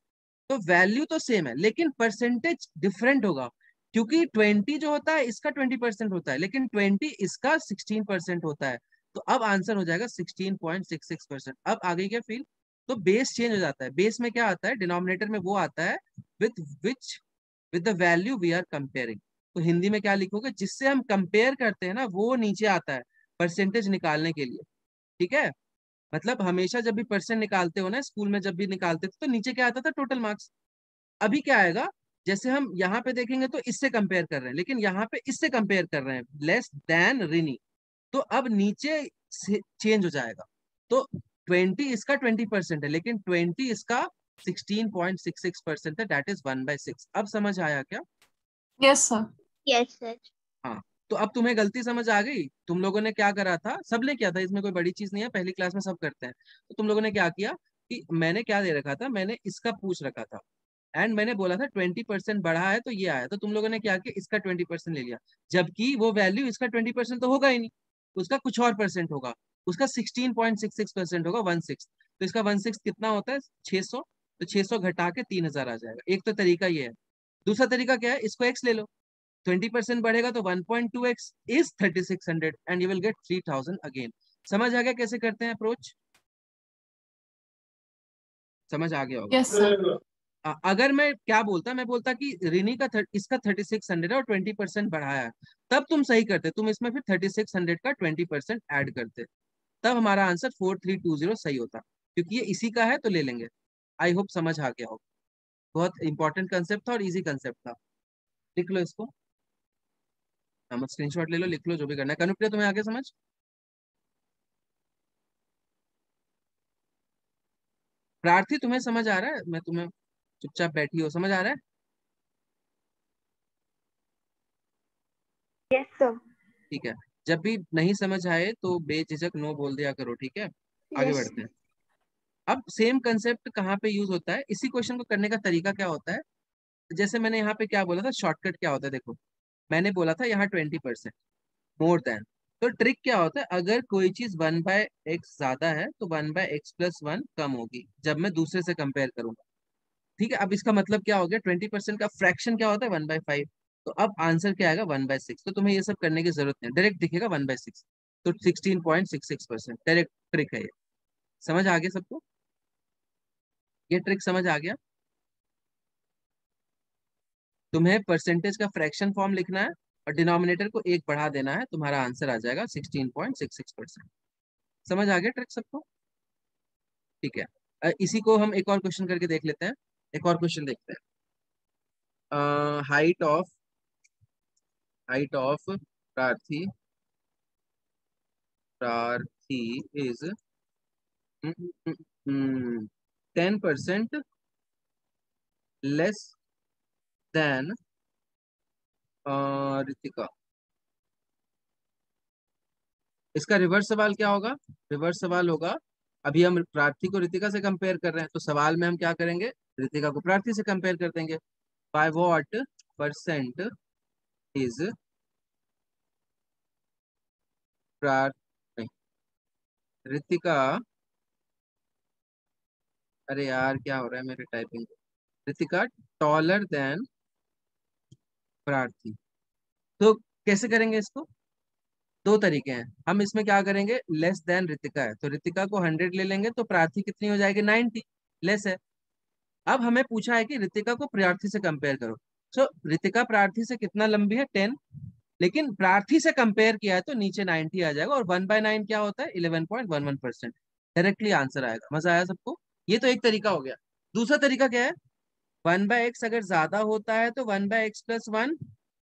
[SPEAKER 1] तो वैल्यू तो सेम है लेकिन परसेंटेज डिफरेंट होगा, क्योंकि 20 जो होता है इसका 20% होता है, लेकिन 20 इसका 16% होता है। तो अब आंसर हो जाएगा 16.66%। अब आगे क्या फील? तो बेस चेंज हो जाता है। बेस में क्या आता है? डिनोमिनेटर में वो आता है with the value we are comparing. तो हिंदी में क्या लिखोगे? जिससे हम कंपेयर करते हैं ना वो नीचे आता है परसेंटेज निकालने के लिए। ठीक है? मतलब हमेशा जब भी परसेंट निकालते हो ना, स्कूल में जब भी निकालते थे, तो नीचे क्या आता था? Total marks. अभी क्या आएगा? जैसे हम यहाँ पे देखेंगे तो इससे कंपेयर कर रहे हैं, लेकिन यहाँ पे इससे कंपेयर कर रहे हैं, लेस देन रिनी। तो अब नीचे चेंज हो जाएगा। तो 20 इसका 20% है, लेकिन 20 इसका 16.66% है, दैट इज 1/6। अब समझ आया क्या?
[SPEAKER 2] Yes sir.
[SPEAKER 6] Yes sir.
[SPEAKER 1] हाँ, तो अब तुम्हें गलती समझ आ गई। तुम लोगों ने क्या करा था, सबने किया था, इसमें कोई बड़ी चीज नहीं है, पहली क्लास में सब करते हैं। तो तुम लोगों ने क्या किया कि मैंने क्या दे रखा था, मैंने इसका पूछ रखा था एंड मैंने बोला था 20% बढ़ा है तो ये आया, तो तुम लोगों ने क्या किया, इसका 20% ले लिया, जबकि वो वैल्यू इसका 20% तो होगा ही नहीं, उसका कुछ और परसेंट होगा, उसका 16.66% होगा, 1/6। तो इसका 1/6 कितना होता है, 600। तो 600 घटा के 3000 आ जाएगा। एक तो तरीका ये है। दूसरा तरीका क्या है, इसको x ले लो, 20% बढ़ेगा तो 1.2x is 3600 and you will gate 3000 again. समझ आ गया कैसे करते हैं अप्रोच? समझ आ गया होगा।
[SPEAKER 2] Yes sir.
[SPEAKER 1] अगर मैं क्या बोलता, मैं बोलता कि रिनी का इसका 3600 है और 20% बढ़ाया है, तब तुम सही करते, तुम इसमें फिर 3600 का 20% ऐड करते, तब हमारा आंसर 4320 सही होता, क्योंकि ये इसी का है तो ले लेंगे। आई होप समझ आ गया हो। बहुत इंपॉर्टेंट कंसेप्ट था और इजी कंसेप्ट था। लिख लो इसको, हम स्क्रीनशॉट ले लो, लिख लो जो भी करना है। कनुप्रिया तुम्हें आगे समझ? प्रार्थी तुम्हें समझ आ रहा है? मैं तुम्हें चुपचाप बैठी हो, समझ आ रहा है?
[SPEAKER 5] Yes sir.
[SPEAKER 1] ठीक है, जब भी नहीं समझ आए तो बेझिझक नो बोल दिया करो, ठीक है? आगे
[SPEAKER 3] यस
[SPEAKER 1] बढ़ते हैं। अब सेम कंसेप्ट कहाँ पे यूज होता है, इसी क्वेश्चन को करने का तरीका क्या होता है, जैसे मैंने यहाँ पे क्या बोला था, शॉर्टकट क्या होता है, देखो मैंने बोला था यहाँ 20% मोर देन। तो ट्रिक क्या होता है, अगर कोई चीज 1/x ज्यादा है तो 1/x+1 कम होगी जब मैं दूसरे से कंपेयर करूंगा। ठीक है, अब इसका मतलब क्या हो गया, 20% का फ्रैक्शन क्या होता है, 1/5। तो अब आंसर क्या आएगा, 1/6। तो तुम्हें ये सब करने की जरूरत नहीं, डायरेक्ट दिखेगा 1/6। तो 16.66% डायरेक्ट ट्रिक है ये। समझ आ गया सबको? ये ट्रिक समझ आ गया? तुम्हें परसेंटेज का फ्रैक्शन फॉर्म लिखना है और डिनोमिनेटर को एक बढ़ा देना है, तुम्हारा आंसर आ जाएगा 16.66%। समझ आ गया ट्रिक सबको? ठीक है, इसी को हम एक और क्वेश्चन करके देख लेते हैं। एक और क्वेश्चन देखते हैं। हाइट ऑफ प्रार्थी प्रार्थी इज 10% लेस देन रितिका। इसका रिवर्स सवाल क्या होगा? रिवर्स सवाल होगा, अभी हम प्रार्थी को रितिका से कंपेयर कर रहे हैं, तो सवाल में हम क्या करेंगे, रितिका को प्रार्थी से कंपेयर कर देंगे। बाय व्हाट परसेंट इज नहीं, रितिका, अरे यार क्या हो रहा है मेरे टाइपिंग, रितिका टॉलर देन प्रार्थी। तो कैसे करेंगे इसको? दो तरीके हैं। हम इसमें क्या करेंगे, लेस देन रितिका है तो रितिका को 100 ले लेंगे, तो प्रार्थी कितनी हो जाएगी, 90, लेस है। अब हमें पूछा है कि रितिका को प्रार्थी से कंपेयर करो। सो रितिका प्रार्थी से कितना लंबी है, 10, लेकिन प्रार्थी से कंपेयर किया है तो नीचे 90 आ जाएगा, और 1/9 क्या होता है, 11.11%। डायरेक्टली आंसर आएगा। मजा आया सबको? ये तो एक तरीका हो गया। दूसरा तरीका क्या है, 1/x अगर ज्यादा होता है तो 1/x+1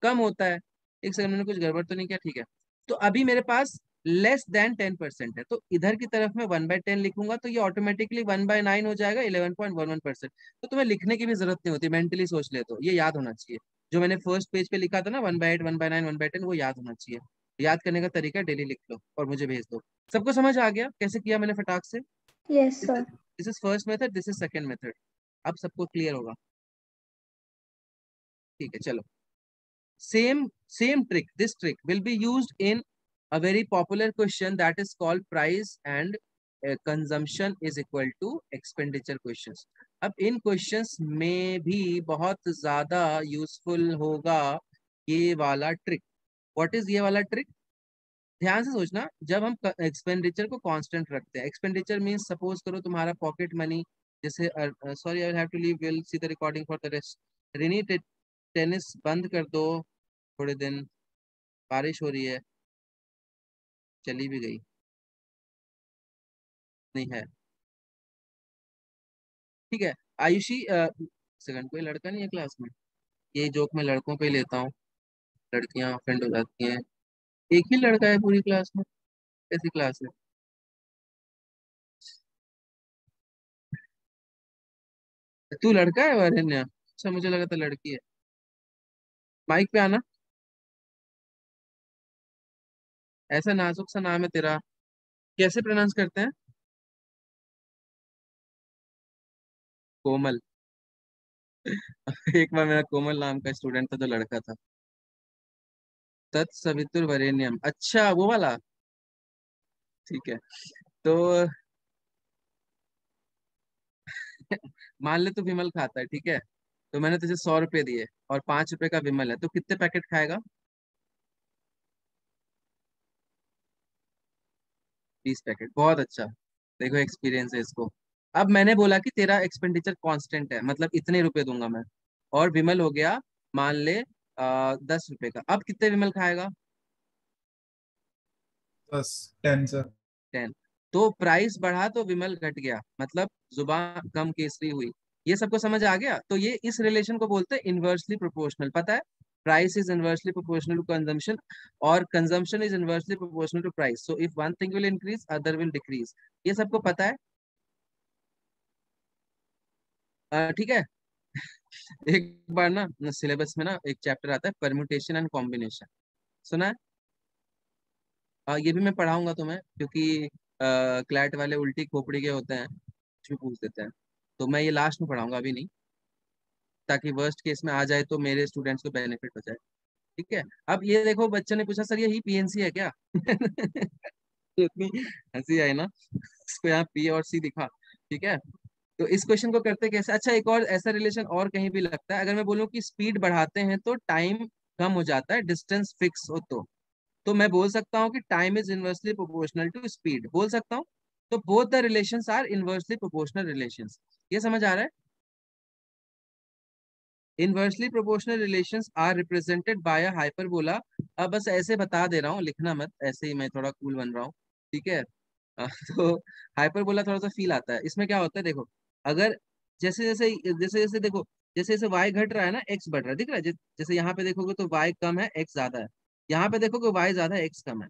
[SPEAKER 1] कम होता है। एक सेकंड, मैंने कुछ गड़बड़ तो नहीं किया? ठीक है, तो अभी मेरे पास लेस देन 10% है, तो इधर की तरफ मैं 1/10 लिखूंगा तो ये ऑटोमेटिकली 1/9 हो जाएगा, 11.11%। तो तुम्हें लिखने की भी जरूरत नहीं होती, मेंटली सोच ले, तो ये याद होना चाहिए। जो मैंने फर्स्ट पेज पे लिखा था ना, 1/8, 1/9, 1/10, वो याद होना चाहिए। याद करने का तरीका डेली लिख लो और मुझे भेज दो। सबको समझ आ गया कैसे किया मैंने फटाक से?
[SPEAKER 6] Yes sir.
[SPEAKER 1] This is first method, this is second method. अब सबको क्लियर होगा? ठीक है, चलो। Same trick, this trick will be used in a very popular question that is called price and consumption is equal to expenditure questions. अब इन questions में भी बहुत ज्यादा यूजफुल होगा ये वाला ट्रिक। व्हाट इज ये वाला ट्रिक? ध्यान से सोचना, जब हम एक्सपेंडिचर को कांस्टेंट रखते हैं, एक्सपेंडिचर मींस सपोज करो तुम्हारा पॉकेट मनी, जैसे sorry I will have to leave, will see the recording for the rest. Rini tennis बंद कर दो थोड़े दिन, बारिश हो रही है, चली भी गई नहीं है। ठीक है, आयुषी सेकंड, कोई लड़का नहीं है क्लास में? ये जोक मैं लड़कों पे ही लेता हूँ, लड़कियां ऑफेंड हो जाती हैं। एक ही लड़का है पूरी क्लास में, कैसी क्लास है? तू लड़का है वरन्या? अच्छा, मुझे लगा था लड़की है। माइक पे आना। ऐसा नाजुक सा नाम है तेरा, कैसे प्रोनाउंस करते हैं? कोमल। एक बार मेरा कोमल नाम का स्टूडेंट था जो लड़का था। तत्सवितुर्वरेण्यम, अच्छा वो वाला। ठीक है। तो मान ले तू विमल खाता है, ठीक है। तो मैंने तुझे 100 रुपए दिए और 5 रुपए का विमल है, तो कितने पैकेट खाएगा? 20 पैकेट, बहुत अच्छा। देखो एक्सपीरियंस है इसको। अब मैंने बोला कि तेरा एक्सपेंडिचर कांस्टेंट है, मतलब इतने रुपए दूंगा मैं। और विमल हो गया, मान ले 10 रुपए का। अब कितने विमल खाएगा?
[SPEAKER 7] 10, 10 सर।
[SPEAKER 1] 10। तो प्राइस बढ़ा तो विमल घट गया, मतलब जुबान कम केसरी हुई। ये सबको समझ आ गया? तो ये इस रिलेशन को बोलते हैं इनवर्सली प्रोपोर्शनल, पता है? Price is inversely proportional to consumption, और consumption is inversely proportional to price. So if one thing will increase, other will decrease. ये सबको पता है? ठीक है। एक बार ना सिलेबस में ना एक चैप्टर आता है परम्यूटेशन एंड कॉम्बिनेशन, सुना है? ये भी मैं पढ़ाऊंगा तुम्हें, क्योंकि क्लैट वाले उल्टी खोपड़ी के होते हैं, कुछ भी पूछ देते हैं। तो मैं ये लास्ट में पढ़ाऊंगा, अभी नहीं, ताकि वर्स्ट केस में आ जाए तो मेरे स्टूडेंट्स को बेनिफिट हो जाए। ठीक है। अब ये देखो, बच्चे ने पूछा सर यही पीएनसी है क्या? इतनी हंसी आई ना, इसको यहाँ पी और सी दिखा। ठीक है। तो इस क्वेश्चन को करते कैसे? अच्छा, एक और ऐसा रिलेशन और कहीं भी लगता है, अगर मैं बोलूँ कि स्पीड बढ़ाते हैं तो टाइम कम हो जाता है, डिस्टेंस फिक्स हो तो मैं बोल सकता हूँ कि time is inversely proportional to speed, बोल सकता हूँ। तो both the relations are inversely proportional relations. ये समझ आ रहा है? Inversely proportional relations are represented by a hyperbola. अब बस ऐसे बता दे रहा हूँ, लिखना मत, ऐसे ही मैं थोड़ा कूल बन रहा हूँ। ठीक है। तो हाइपरबोला थोड़ा सा फील आता है। इसमें क्या होता है देखो, अगर जैसे जैसे जैसे जैसे देखो, जैसे जैसे y घट रहा है ना, x बढ़ रहा है, दिख रहा है? जैसे यहाँ पे देखोगे तो y कम है, x ज्यादा है। यहाँ पे देखोगे y ज्यादा है, x कम है।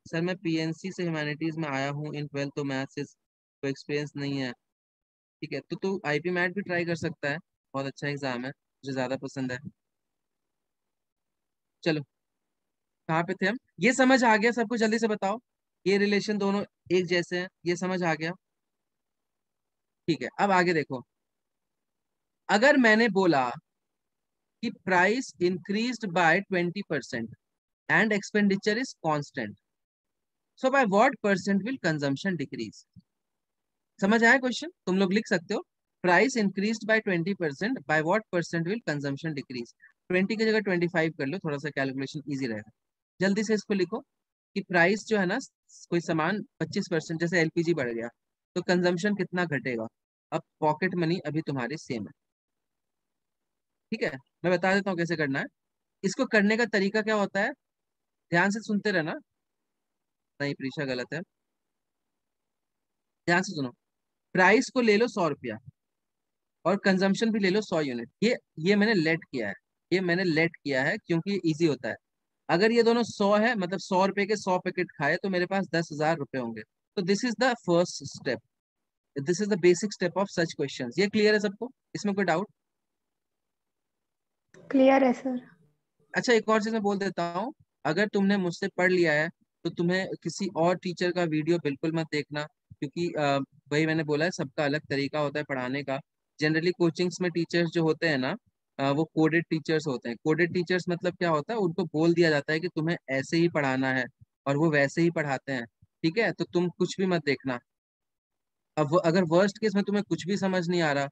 [SPEAKER 1] सर मैं पीएनसी से ह्यूमैनिटीज में आया हूँ इन 12th, तो मैथ से कोई एक्सपीरियंस नहीं है। ठीक है, तो तू आईपी मैट भी ट्राई कर सकता है, बहुत अच्छा एग्जाम है, मुझे ज्यादा पसंद है। चलो, कहाँ पे थे हम? ये समझ आ गया सबको? जल्दी से बताओ। ये रिलेशन दोनों एक जैसे हैं, ये समझ आ गया? ठीक है, अब आगे देखो। अगर मैंने बोला कि price increased by 20% and expenditure is constant, so bye what percent will consumption decrease? समझ आया क्वेश्चन? तुम लोग लिख सकते हो, price increased by 20%, bye what percent will consumption decrease. 20 की जगह 25 कर लो, थोड़ा सा कैलकुलेशन इजी रहेगा। जल्दी से इसको लिखो कि प्राइस जो है ना, कोई सामान 25%, जैसे एलपीजी बढ़ गया तो कंजम्पशन कितना घटेगा? अब पॉकेट मनी अभी तुम्हारी सेम है। ठीक है, मैं बता देता हूँ कैसे करना है। इसको करने का तरीका क्या होता है, ध्यान से सुनते रहना। नहीं प्रीशा, गलत है, ध्यान से सुनो। प्राइस को ले लो 100 रुपया, और कंजम्पशन भी ले लो 100 यूनिट। ये मैंने लेट किया है, ये मैंने लेट किया है क्योंकि ये इजी होता है। अगर ये दोनों 100 है, मतलब 100 रुपए के 100 पैकेट खाए, तो मेरे पास 10,000 रुपए होंगे। तो this is the first step, this is the basic step of such questions. ये क्लियर है सबको? इसमें कोई डाउट?
[SPEAKER 5] क्लियर है सर।
[SPEAKER 1] अच्छा, एक और चीज मैं बोल देता हूँ, अगर तुमने मुझसे पढ़ लिया है तो तुम्हें किसी और टीचर का वीडियो बिल्कुल मत देखना, क्योंकि वही मैंने बोला है, सबका अलग तरीका होता है पढ़ाने का। जनरली कोचिंग्स में टीचर्स जो होते हैं ना, वो कोडेड टीचर्स होते हैं। कोडेड टीचर्स मतलब क्या होता है, उनको बोल दिया जाता है कि तुम्हें ऐसे ही पढ़ाना है, और वो वैसे ही पढ़ाते हैं। ठीक है, तो तुम कुछ भी मत देखना। अब अगर वर्स्ट केस में तुम्हें कुछ भी समझ नहीं आ रहा,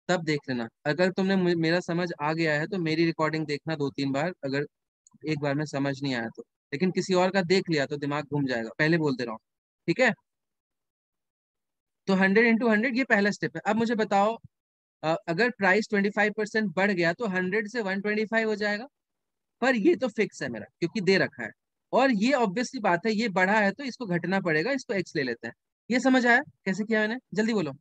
[SPEAKER 1] तब देख लेना। अगर तुमने मेरा समझ आ गया है तो मेरी रिकॉर्डिंग देखना 2-3 बार, अगर एक बार में समझ नहीं आया तो। लेकिन किसी और का देख लिया तो दिमाग घूम जाएगा, पहले बोल दे रहा हूँ। ठीक है। तो 100 × 100 ये पहला स्टेप है। अब मुझे बताओ, अगर प्राइस 25% बढ़ गया तो 100 से 125 हो जाएगा। पर ये तो फिक्स है मेरा, क्योंकि दे रखा है। और ये ऑब्वियसली बात है, ये बढ़ा है तो इसको घटना पड़ेगा, इसको एक्स ले लेते हैं। ये समझ आया कैसे किया मैंने? जल्दी बोलो।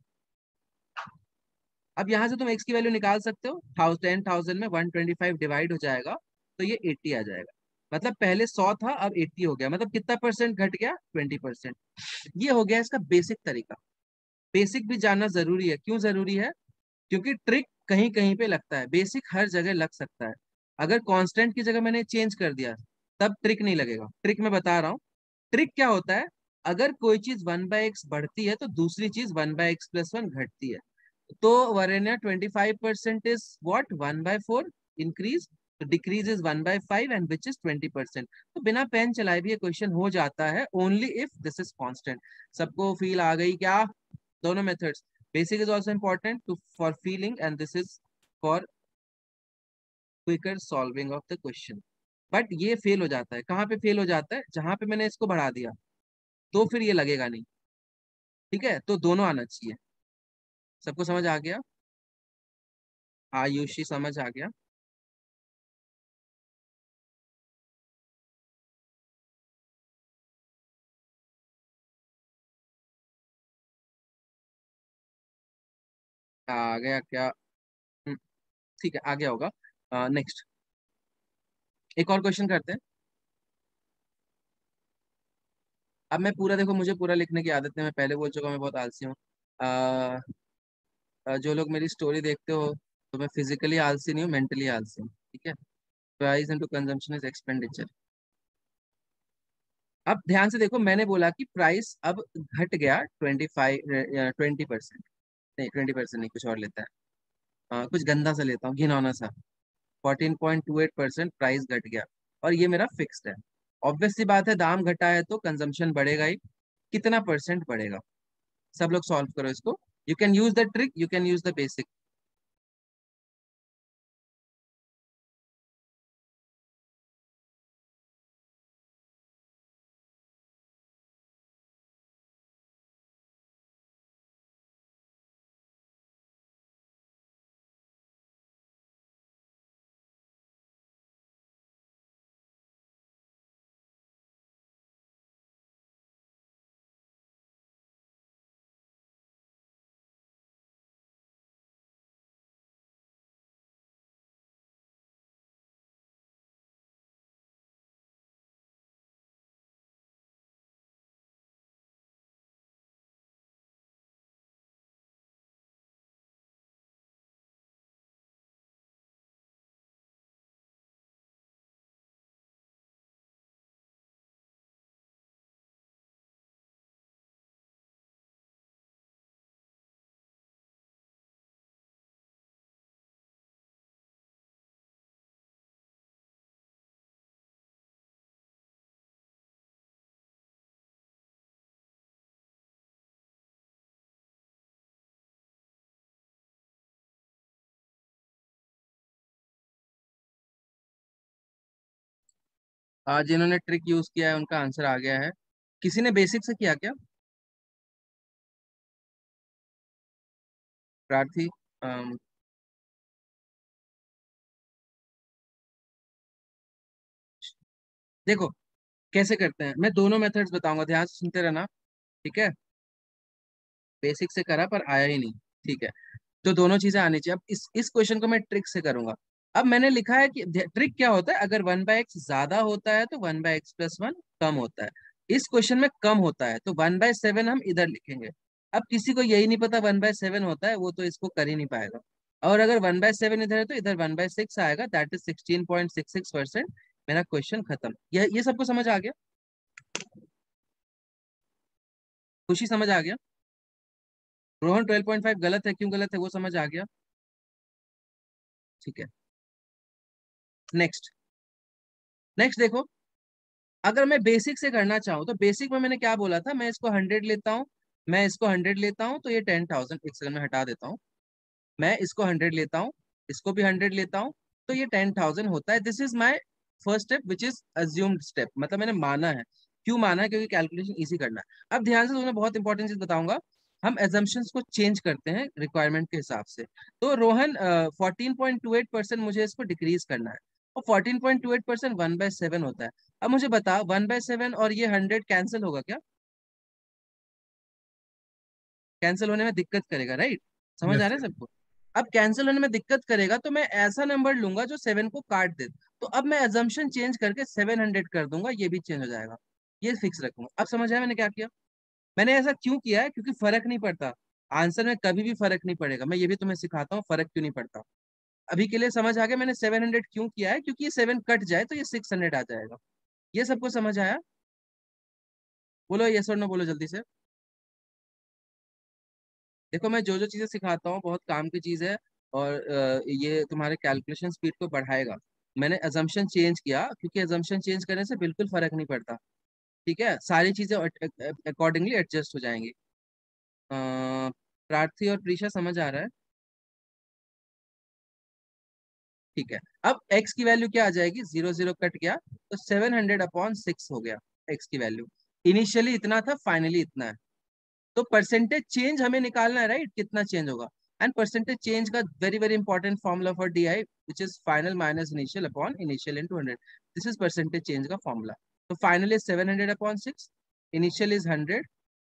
[SPEAKER 1] अब यहाँ से तुम x की वैल्यू निकाल सकते हो। 10,000 में 125 डिवाइड हो जाएगा, तो ये 80 आ जाएगा। मतलब पहले 100 था, अब 80 हो गया। मतलब कितना परसेंट घट गया? 20%। ये हो गया इसका बेसिक तरीका। बेसिक भी जानना जरूरी है। क्यों जरूरी है? क्योंकि ट्रिक कहीं कहीं पे लगता है, बेसिक हर जगह लग सकता है। अगर कांस्टेंट की जगह मैंने चेंज कर दिया तब ट्रिक नहीं लगेगा। ट्रिक मैं बता रहा हूँ, ट्रिक क्या होता है, अगर कोई चीज 1/x बढ़ती है तो दूसरी चीज 1/x+1 घटती है। तो वरेण्या 25% इज व्हाट 1/4 इंक्रीज, तो decrease is 1/5 and which is 20%। तो बिना पेन चलाए भी ये क्वेश्चन हो जाता है, only if this is constant. सबको फील आ गई क्या? दोनों methods, basic is also important to for feeling and this is for quicker solving of the question. But ये फेल हो जाता है, कहाँ पे फेल हो जाता है? जहां पे मैंने इसको बढ़ा दिया तो फिर ये लगेगा नहीं। ठीक है, तो दोनों आना चाहिए। सबको समझ आ गया? आयुषी समझ आ गया? आ गया क्या? हम्म, ठीक है, आ गया होगा। नेक्स्ट, एक और क्वेश्चन करते हैं। अब मैं पूरा, देखो मुझे पूरा लिखने की आदत है, मैं पहले बोल चुका हूँ, मैं बहुत आलसी हूँ। जो लोग मेरी स्टोरी देखते हो, तो मैं फिजिकली आलसी नहीं हूँ, मेंटली आलसी हूँ। ठीक है, price into consumption is expenditure. अब ध्यान से देखो, मैंने बोला कि प्राइस अब घट गया 20% नहीं, 20% नहीं, कुछ और लेता है। कुछ गंदा सा लेता हूँ, घिनौना सा। 14.28% प्राइस घट गया और ये मेरा फिक्स्ड है। ऑब्वियस सी बात है, दाम घटा है तो कंजम्पशन बढ़ेगा ही। कितना परसेंट बढ़ेगा? सब लोग सॉल्व करो इसको। You can use the trick, you can use the basic. आज जिन्होंने ट्रिक यूज किया है उनका आंसर आ गया है। किसी ने बेसिक से किया क्या? प्रार्थी, अम, देखो कैसे करते हैं, मैं दोनों मेथड्स बताऊंगा, ध्यान से सुनते रहना। ठीक है, बेसिक से करा पर आया ही नहीं। ठीक है, तो दोनों चीजें आनी चाहिए। अब इस क्वेश्चन को मैं ट्रिक से करूंगा। अब मैंने लिखा है कि ट्रिक क्या होता है, अगर 1/x ज्यादा होता है तो 1/x+1 कम होता है। इस क्वेश्चन में कम होता है तो 1/7 हम इधर लिखेंगे। अब किसी को यही नहीं पता 1/7 होता है, वो तो इसको कर ही नहीं पाएगा। और अगर 1/7 इधर है तो इधर 1/6 आएगा, दैट इज 16.66%। मेरा क्वेश्चन खत्म। ये सबको समझ आ गया? खुशी समझ आ गया? रोहन 12.5 गलत है, क्यों गलत है वो समझ आ गया? ठीक है, नेक्स्ट। नेक्स्ट देखो, अगर मैं बेसिक से करना चाहूँ तो बेसिक में मैंने क्या बोला था, मैं इसको 100 लेता हूँ, मैं इसको 100 लेता हूँ तो ये 10,000। एक सेकंड में हटा देता हूँ। मैं इसको 100 लेता हूँ, इसको भी 100 लेता हूँ, तो ये 10,000 होता है। This is my first step which is assumed step, मतलब मैंने माना है। क्यों माना है? क्योंकि कैलकुलेशन इजी करना है। अब ध्यान से तुम्हें बहुत इंपॉर्टेंट चीज बताऊंगा, हम एजम्पशंस को चेंज करते हैं रिक्वायरमेंट के हिसाब से। तो रोहन 14.28% मुझे इसको डिक्रीज करना है, और 14.28% 1/7 होता है। अब मुझे बता, 1/7 और ये 100 कैंसिल होगा क्या? कैंसिल होने में दिक्कत करेगा, राइट? समझ आ
[SPEAKER 7] यस
[SPEAKER 1] रहा है
[SPEAKER 7] सर।
[SPEAKER 1] सबको? अब कैंसिल होने में दिक्कत करेगा तो मैं ऐसा नंबर लूंगा जो 7 को काट दे। तो अब मैं एजम्पशन चेंज करके 700 कर दूंगा, ये भी चेंज हो जाएगा, ये फिक्स रखूंगा। अब समझ आया मैंने क्या किया? मैंने ऐसा क्यों किया है? क्योंकि फर्क नहीं पड़ता आंसर में कभी भी फर्क नहीं पड़ेगा। मैं ये भी तुम्हें सिखाता हूँ फर्क क्यों नहीं पड़ता। अभी के लिए समझ आ गया मैंने 700 क्यों किया है, क्योंकि ये 7 कट जाए तो ये 600 आ जाएगा। ये सबको समझ आया? बोलो यस और नो, बोलो जल्दी से। देखो मैं जो जो चीजें सिखाता हूँ बहुत काम की चीज है, और ये तुम्हारे कैलकुलेशन स्पीड को बढ़ाएगा। मैंने अजम्पशन चेंज किया क्योंकि अजम्पशन चेंज करने से बिल्कुल फर्क नहीं पड़ता। ठीक है, सारी चीजें अकॉर्डिंगली एडजस्ट हो जाएंगी। प्रार्थी और प्रीशा समझ आ रहा है? ठीक है, अब x की वैल्यू क्या आ जाएगी, 0 0 कट गया तो 700/6 हो गया x की वैल्यू। इनिशियली इतना था, फाइनली इतना है। तो परसेंटेज चेंज हमें निकालना है, राइट, कितना चेंज होगा। एंड परसेंटेज चेंज का very very important formula for D I which is final minus initial upon initial into 100। This is percentage change का फॉर्मूला। तो final is 700/6, initial is 100,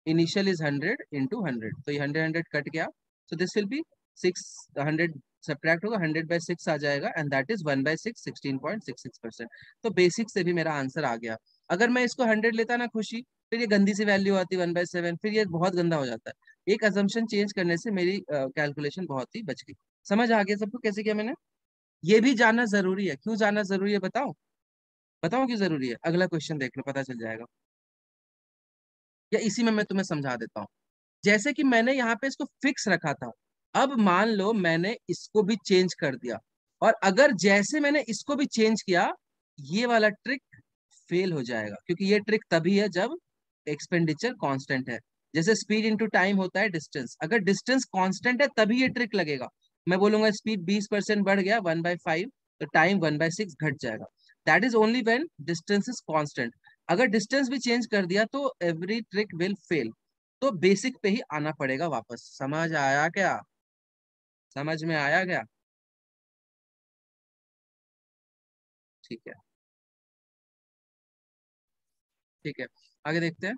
[SPEAKER 1] initial is 100 into 100, तो ये 100 cut गया। सो this will B 600 subtract होगा, 100/6 आ जाएगा, and that is 1/6, 16.66%। तो basic से भी मेरा आंसर आ गया। अगर मैं इसको 100 लेता ना खुशी, फिर ये गंदी सी वैल्यू आती 1/7, फिर ये बहुत गंदा हो जाता है। एक अजम्पशन चेंज करने से मेरी कैलकुलेशन बहुत ही बच गई। समझ आ गया सबको कैसे किया मैंने? ये भी जानना जरूरी है। क्यों जानना जरूरी है बताओ? बताओ क्यों जरूरी है? अगला क्वेश्चन देख लो, पता चल जाएगा। या इसी में मैं तुम्हें समझा देता हूँ। जैसे कि मैंने यहाँ पे इसको फिक्स रखा था, अब मान लो मैंने इसको भी चेंज कर दिया, और अगर जैसे मैंने इसको भी चेंज किया, ये वाला ट्रिक फेल हो जाएगा, क्योंकि ये ट्रिक तभी है जब एक्सपेंडिचर कांस्टेंट है। जैसे स्पीड इनटू टाइम होता है डिस्टेंस, अगर डिस्टेंस कांस्टेंट है तभी ये ट्रिक लगेगा। मैं बोलूंगा स्पीड 20% बढ़ गया 1/5, तो टाइम 1/6 घट जाएगा। That is only when distance is constant. अगर डिस्टेंस भी चेंज कर दिया तो एवरी ट्रिक विल फेल। तो बेसिक पे ही आना पड़ेगा वापस। समझ आया क्या? समझ में आया क्या? ठीक है, ठीक है, आगे देखते हैं।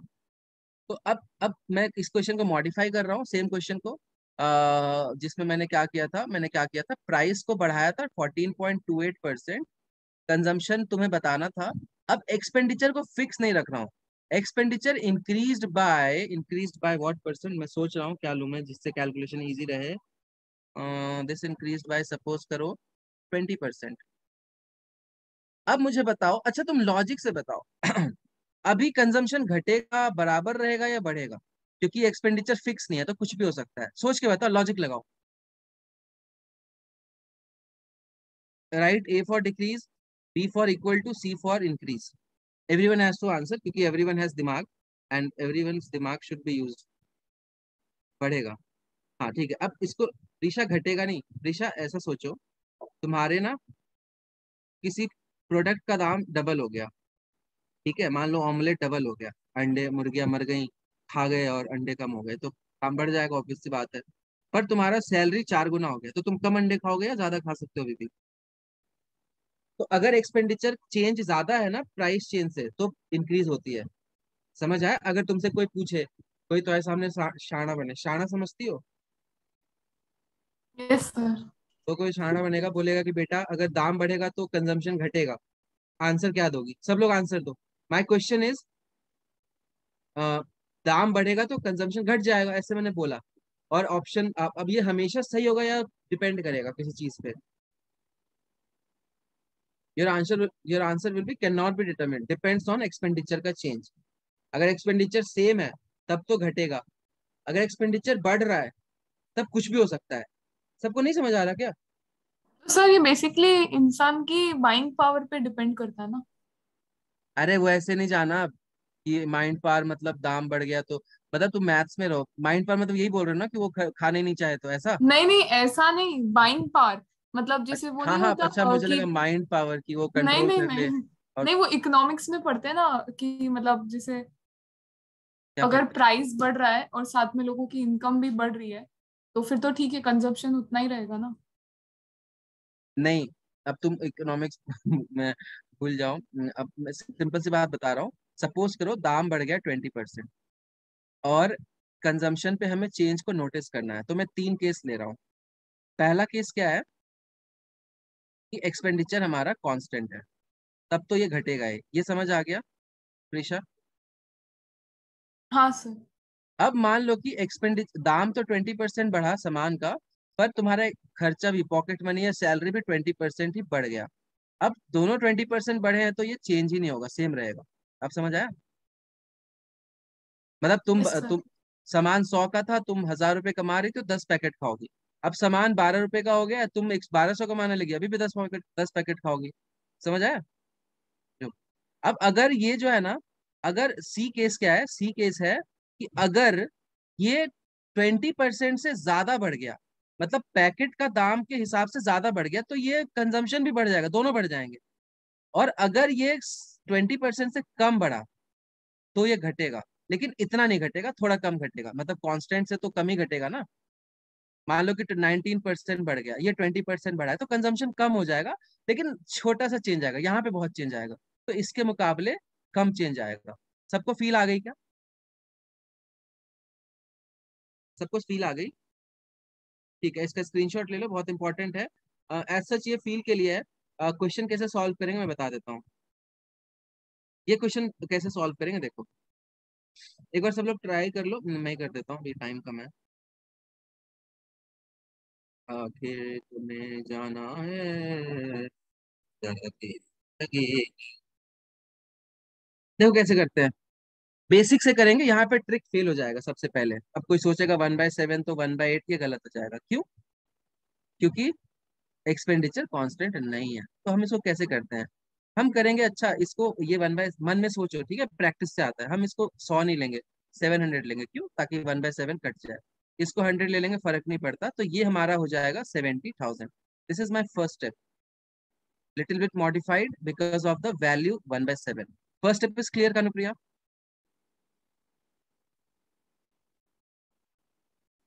[SPEAKER 1] तो अब मैं इस क्वेश्चन को मॉडिफाई कर रहा हूँ, सेम क्वेश्चन को, जिसमें मैंने क्या किया था, प्राइस को बढ़ाया था 14.28%, कंजम्पशन तुम्हें बताना था। अब एक्सपेंडिचर को फिक्स नहीं रख रहा हूँ। Expenditure increased by what percent, मैं सोच रहा हूँ क्या लूँ मैं जिससे कैलकुलेशन इजी रहे। दिस इंक्रीज्ड बाय सपोज करो 20%। अब मुझे बताओ, अच्छा तुम लॉजिक से बताओ अभी कंजम्पशन घटेगा, बराबर रहेगा, या बढ़ेगा? क्योंकि एक्सपेंडिचर फिक्स नहीं है तो कुछ भी हो सकता है। सोच के बताओ, लॉजिक लगाओ। Right, A for decrease, B for equal to, C for increase. Everyone has to answer क्योंकि एवरीवन हैज दिमाग, एंड एवरीवन दिमाग शुड बी यूज्ड। बढ़ेगा। हाँ ठीक है, अब इसको ऋषा घटेगा नहीं। ऋषा ऐसा सोचो, तुम्हारे ना किसी प्रोडक्ट का दाम डबल हो गया, ठीक है, मान लो ऑमलेट डबल हो गया, अंडे मुर्गियां मर गई, खा गए और अंडे कम हो गए, तो दाम बढ़ जाएगा, ऑब्वियस सी बात है। पर तुम्हारा सैलरी 4 गुना हो गया, तो तुम कम अंडे खाओगे या ज्यादा खा सकते हो अभी भी? तो अगर एक्सपेंडिचर चेंज ज्यादा है ना प्राइस चेंज से, तो इंक्रीज होती है। समझ आया? अगर तुमसे कोई पूछे, कोई तुम्हारे सामने शाना बने, शाना समझती हो?
[SPEAKER 2] Yes sir.
[SPEAKER 1] तो कोई शाना बनेगा, बोलेगा कि बेटा अगर दाम बढ़ेगा तो कंजम्पशन घटेगा, आंसर क्या दोगी? सब लोग आंसर दो। माई क्वेश्चन इज, दाम बढ़ेगा तो कंजम्पशन घट जाएगा, ऐसे मैंने बोला। और ऑप्शन अब ये हमेशा सही होगा या डिपेंड करेगा किसी चीज पे? Your answer will be can not be determined, depends on expenditure का चेंज। अगर एक्सपेंडिचर सेम है तब तो घटेगा, अगर एक्सपेंडिचर बढ़ रहा है तब कुछ भी हो सकता है। सबको नहीं समझ आ रहा क्या?
[SPEAKER 2] तो सर ये बेसिकली इंसान की बाइंग पावर पे डिपेंड करता है ना।
[SPEAKER 1] अरे वो ऐसे नहीं जाना कि माइंड पावर मतलब दाम बढ़ गया तो, मतलब तुम मैथ्स में रहो, माइंड पावर मतलब यही बोल रहे हो ना कि वो खाने नहीं चाहे तो ऐसा?
[SPEAKER 2] नहीं नहीं, ऐसा नहीं, बाइंग पावर मतलब जैसे वो
[SPEAKER 1] हाँ
[SPEAKER 2] नहीं
[SPEAKER 1] हाँ,
[SPEAKER 2] होता
[SPEAKER 1] अच्छा मुझे
[SPEAKER 2] कि
[SPEAKER 1] लगा माइंड पावर की वो
[SPEAKER 2] नहीं
[SPEAKER 1] कंट्रोल
[SPEAKER 2] नहीं
[SPEAKER 1] कर ले।
[SPEAKER 2] नहीं
[SPEAKER 1] और
[SPEAKER 2] नहीं, वो इकोनॉमिक्स में पढ़ते हैं ना कि मतलब जैसे
[SPEAKER 1] क्या
[SPEAKER 2] अगर
[SPEAKER 1] पढ़ते?
[SPEAKER 2] प्राइस बढ़ रहा है और साथ में लोगों की इनकम भी बढ़ रही है तो फिर तो ठीक है, कंजप्शन उतना ही रहेगा ना।
[SPEAKER 1] नहीं, अब तुम इकोनॉमिक्स में भूल जाओ। अब मैं सिंपल सी बात बता रहा हूँ। सपोज करो दाम बढ़ गया 20%, और कंजम्पशन पे हमें चेंज को नोटिस करना है, तो मैं 3 केस ले रहा हूँ। पहला केस क्या है कि एक्सपेंडिचर हमारा कांस्टेंट है, तब तो ये घटेगा ही, ये समझ आ गया प्रीशा?
[SPEAKER 2] हाँ सर।
[SPEAKER 1] अब मान लो कि एक्सपेंडिचर दाम तो 20% बढ़ा सामान का, पर तुम्हारा खर्चा भी, पॉकेट मनी या सैलरी भी 20% ही बढ़ गया। अब दोनों 20% बढ़े हैं तो ये चेंज ही नहीं होगा, सेम रहेगा। अब समझ आया? मतलब
[SPEAKER 2] यस सर।
[SPEAKER 1] तुम सामान 100 का था, तुम 1000 रुपये कमा रही थी तो 10 पैकेट खाओगी। अब सामान 12 रुपए का हो गया, तुम 1200 कमाने लगी, अभी भी 10 पैकेट खाओगी। समझ आया? जो अब अगर ये जो है ना, अगर सी केस क्या है, सी केस है कि अगर ये 20% से ज्यादा बढ़ गया, मतलब पैकेट का दाम के हिसाब से ज्यादा बढ़ गया, तो ये कंजम्पशन भी बढ़ जाएगा, दोनों बढ़ जाएंगे। और अगर ये 20% से कम बढ़ा तो ये घटेगा, लेकिन इतना नहीं घटेगा, थोड़ा कम घटेगा, मतलब कांस्टेंट से तो कम ही घटेगा ना। मान लो कि 19% बढ़ गया, ये 20% बढ़ा है, तो कंजम्पशन कम हो जाएगा, लेकिन छोटा सा चेंज आएगा, यहाँ पे बहुत चेंज आएगा, तो इसके मुकाबले कम चेंज आएगा। सबको फील आ गई क्या? सबको फील आ गई? ठीक है, इसका स्क्रीनशॉट ले लो, बहुत इंपॉर्टेंट है। एज सच ये फील के लिए है। क्वेश्चन कैसे सॉल्व करेंगे मैं बता देता हूँ। ये क्वेश्चन कैसे सॉल्व करेंगे देखो, एक बार सब लोग ट्राई कर लो, मैं ही कर देता हूँ, अभी टाइम कम है। आखिर तुम्हें जाना है, जाके लगे। देखो कैसे करते हैं, बेसिक से करेंगे, यहाँ पे ट्रिक फेल हो जाएगा सबसे पहले। अब कोई सोचेगा 1/7 तो 1/8, ये गलत हो जाएगा। क्यों? क्योंकि एक्सपेंडिचर कांस्टेंट नहीं है। तो हम इसको कैसे करते हैं, हम करेंगे, अच्छा इसको ये मन में सोचो, ठीक है, प्रैक्टिस से आता है। हम इसको 100 नहीं लेंगे, 700 लेंगे। क्यों? ताकि 1/7 कट जाए। इसको 100 ले लेंगे, फर्क नहीं पड़ता, तो ये हमारा हो जाएगा 70,000। This is my first step, little bit modified because of the value 1/7। First step is clear Kanupriya?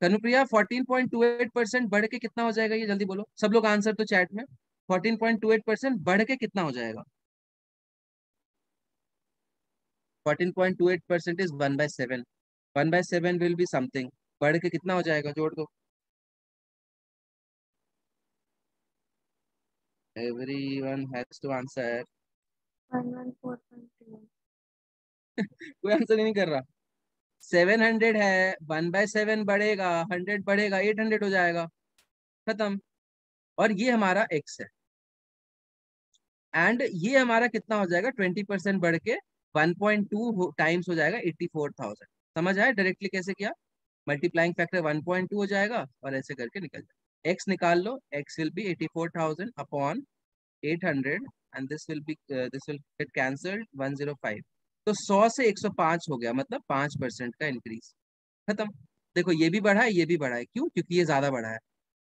[SPEAKER 1] Kanupriya 14.28% बढ़ के कितना हो जाएगा, ये जल्दी बोलो सब लोग, आंसर तो चैट में। 14.28% बढ़ के कितना हो जाएगा? 14.28% इज 1/7। 1/7 विल बी समथिंग, बढ़ के कितना हो जाएगा, जोड़ दो। Everyone has to answer.
[SPEAKER 6] 114.2.
[SPEAKER 1] कोई आंसर ही नहीं कर रहा। 700 है, 1/7 बढ़ेगा, 100 बढ़ेगा, 800 हो जाएगा, खत्म। और ये हमारा एक्स है, एंड ये हमारा कितना हो जाएगा, 20% बढ़ के 1.2 टाइम्स हो जाएगा 84,000। समझ आया डायरेक्टली कैसे किया? मल्टीप्लाइंग फैक्टर 1.2 हो जाएगा और ऐसे करके निकल जाएगा। एक्स निकाल लो, x will be 84,000 upon 800, and this will get cancelled 105। तो 100 से 105 हो गया, मतलब 5% का इंक्रीज, खत्म। देखो ये भी बढ़ा है, ये भी बढ़ा है, क्यों? क्योंकि ये ज्यादा बढ़ा है।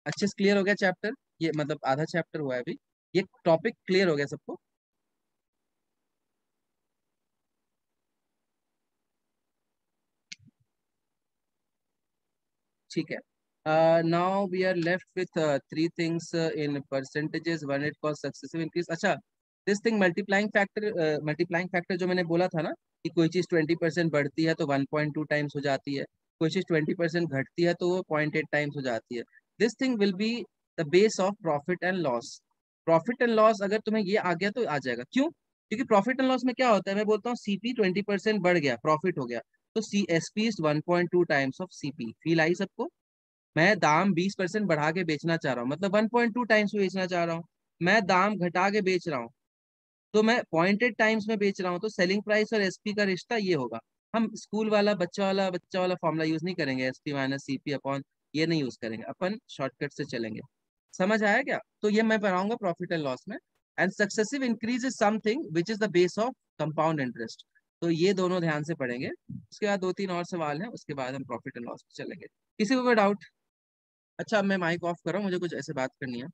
[SPEAKER 1] अच्छे से क्लियर हो गया चैप्टर, ये मतलब आधा चैप्टर हुआ है अभी, ये टॉपिक क्लियर हो गया सबको? ठीक है। Now we are left with 3 things in percentages when it cause successive increase. अच्छा, दिस थिंग मल्टीप्लाइंग फैक्टर जो मैंने बोला था ना, कि कोई चीज 20% बढ़ती है तो 1.2 टाइम्स हो जाती है, कोई चीज 20% घटती है तो वो 0.8 टाइम्स हो जाती है। This thing will be the base of profit and loss. Profit and loss अगर तुम्हें ये आ गया तो आ जाएगा। क्यों? क्योंकि प्रॉफिट एंड लॉस में क्या होता है, मैं बोलता हूँ सीपी 20% बढ़ गया, प्रॉफिट हो गया, तो see S P is 1.2 times of CP. Feel आई सबको? मैं दाम 20% बढ़ा के बेचना चाह रहा हूँ, मतलब 1.2 टाइम्स में बेचना चाह रहा हूँ। मैं दाम घटा के बेच रहा हूँ तो मैं 0.8 टाइम्स में बेच रहा हूँ, तो सेलिंग प्राइस और एसपी का रिश्ता ये होगा। हम स्कूल वाला बच्चा वाला फॉर्मूला यूज नहीं करेंगे, एसपी माइनस सीपी अपॉन, ये नहीं यूज करेंगे, अपन शॉर्टकट से चलेंगे। समझ आया क्या? तो ये मैं पढ़ाऊंगा प्रॉफिट एंड लॉस में। And successive increase is something which is the base of compound interest. तो ये दोनों ध्यान से पढ़ेंगे। उसके बाद 2-3 और सवाल हैं, उसके बाद हम प्रॉफिट एंड लॉस पे चलेंगे। किसी को कोई डाउट? अच्छा, अब मैं माइक ऑफ कर रहा हूँ, मुझे कुछ ऐसे बात करनी है।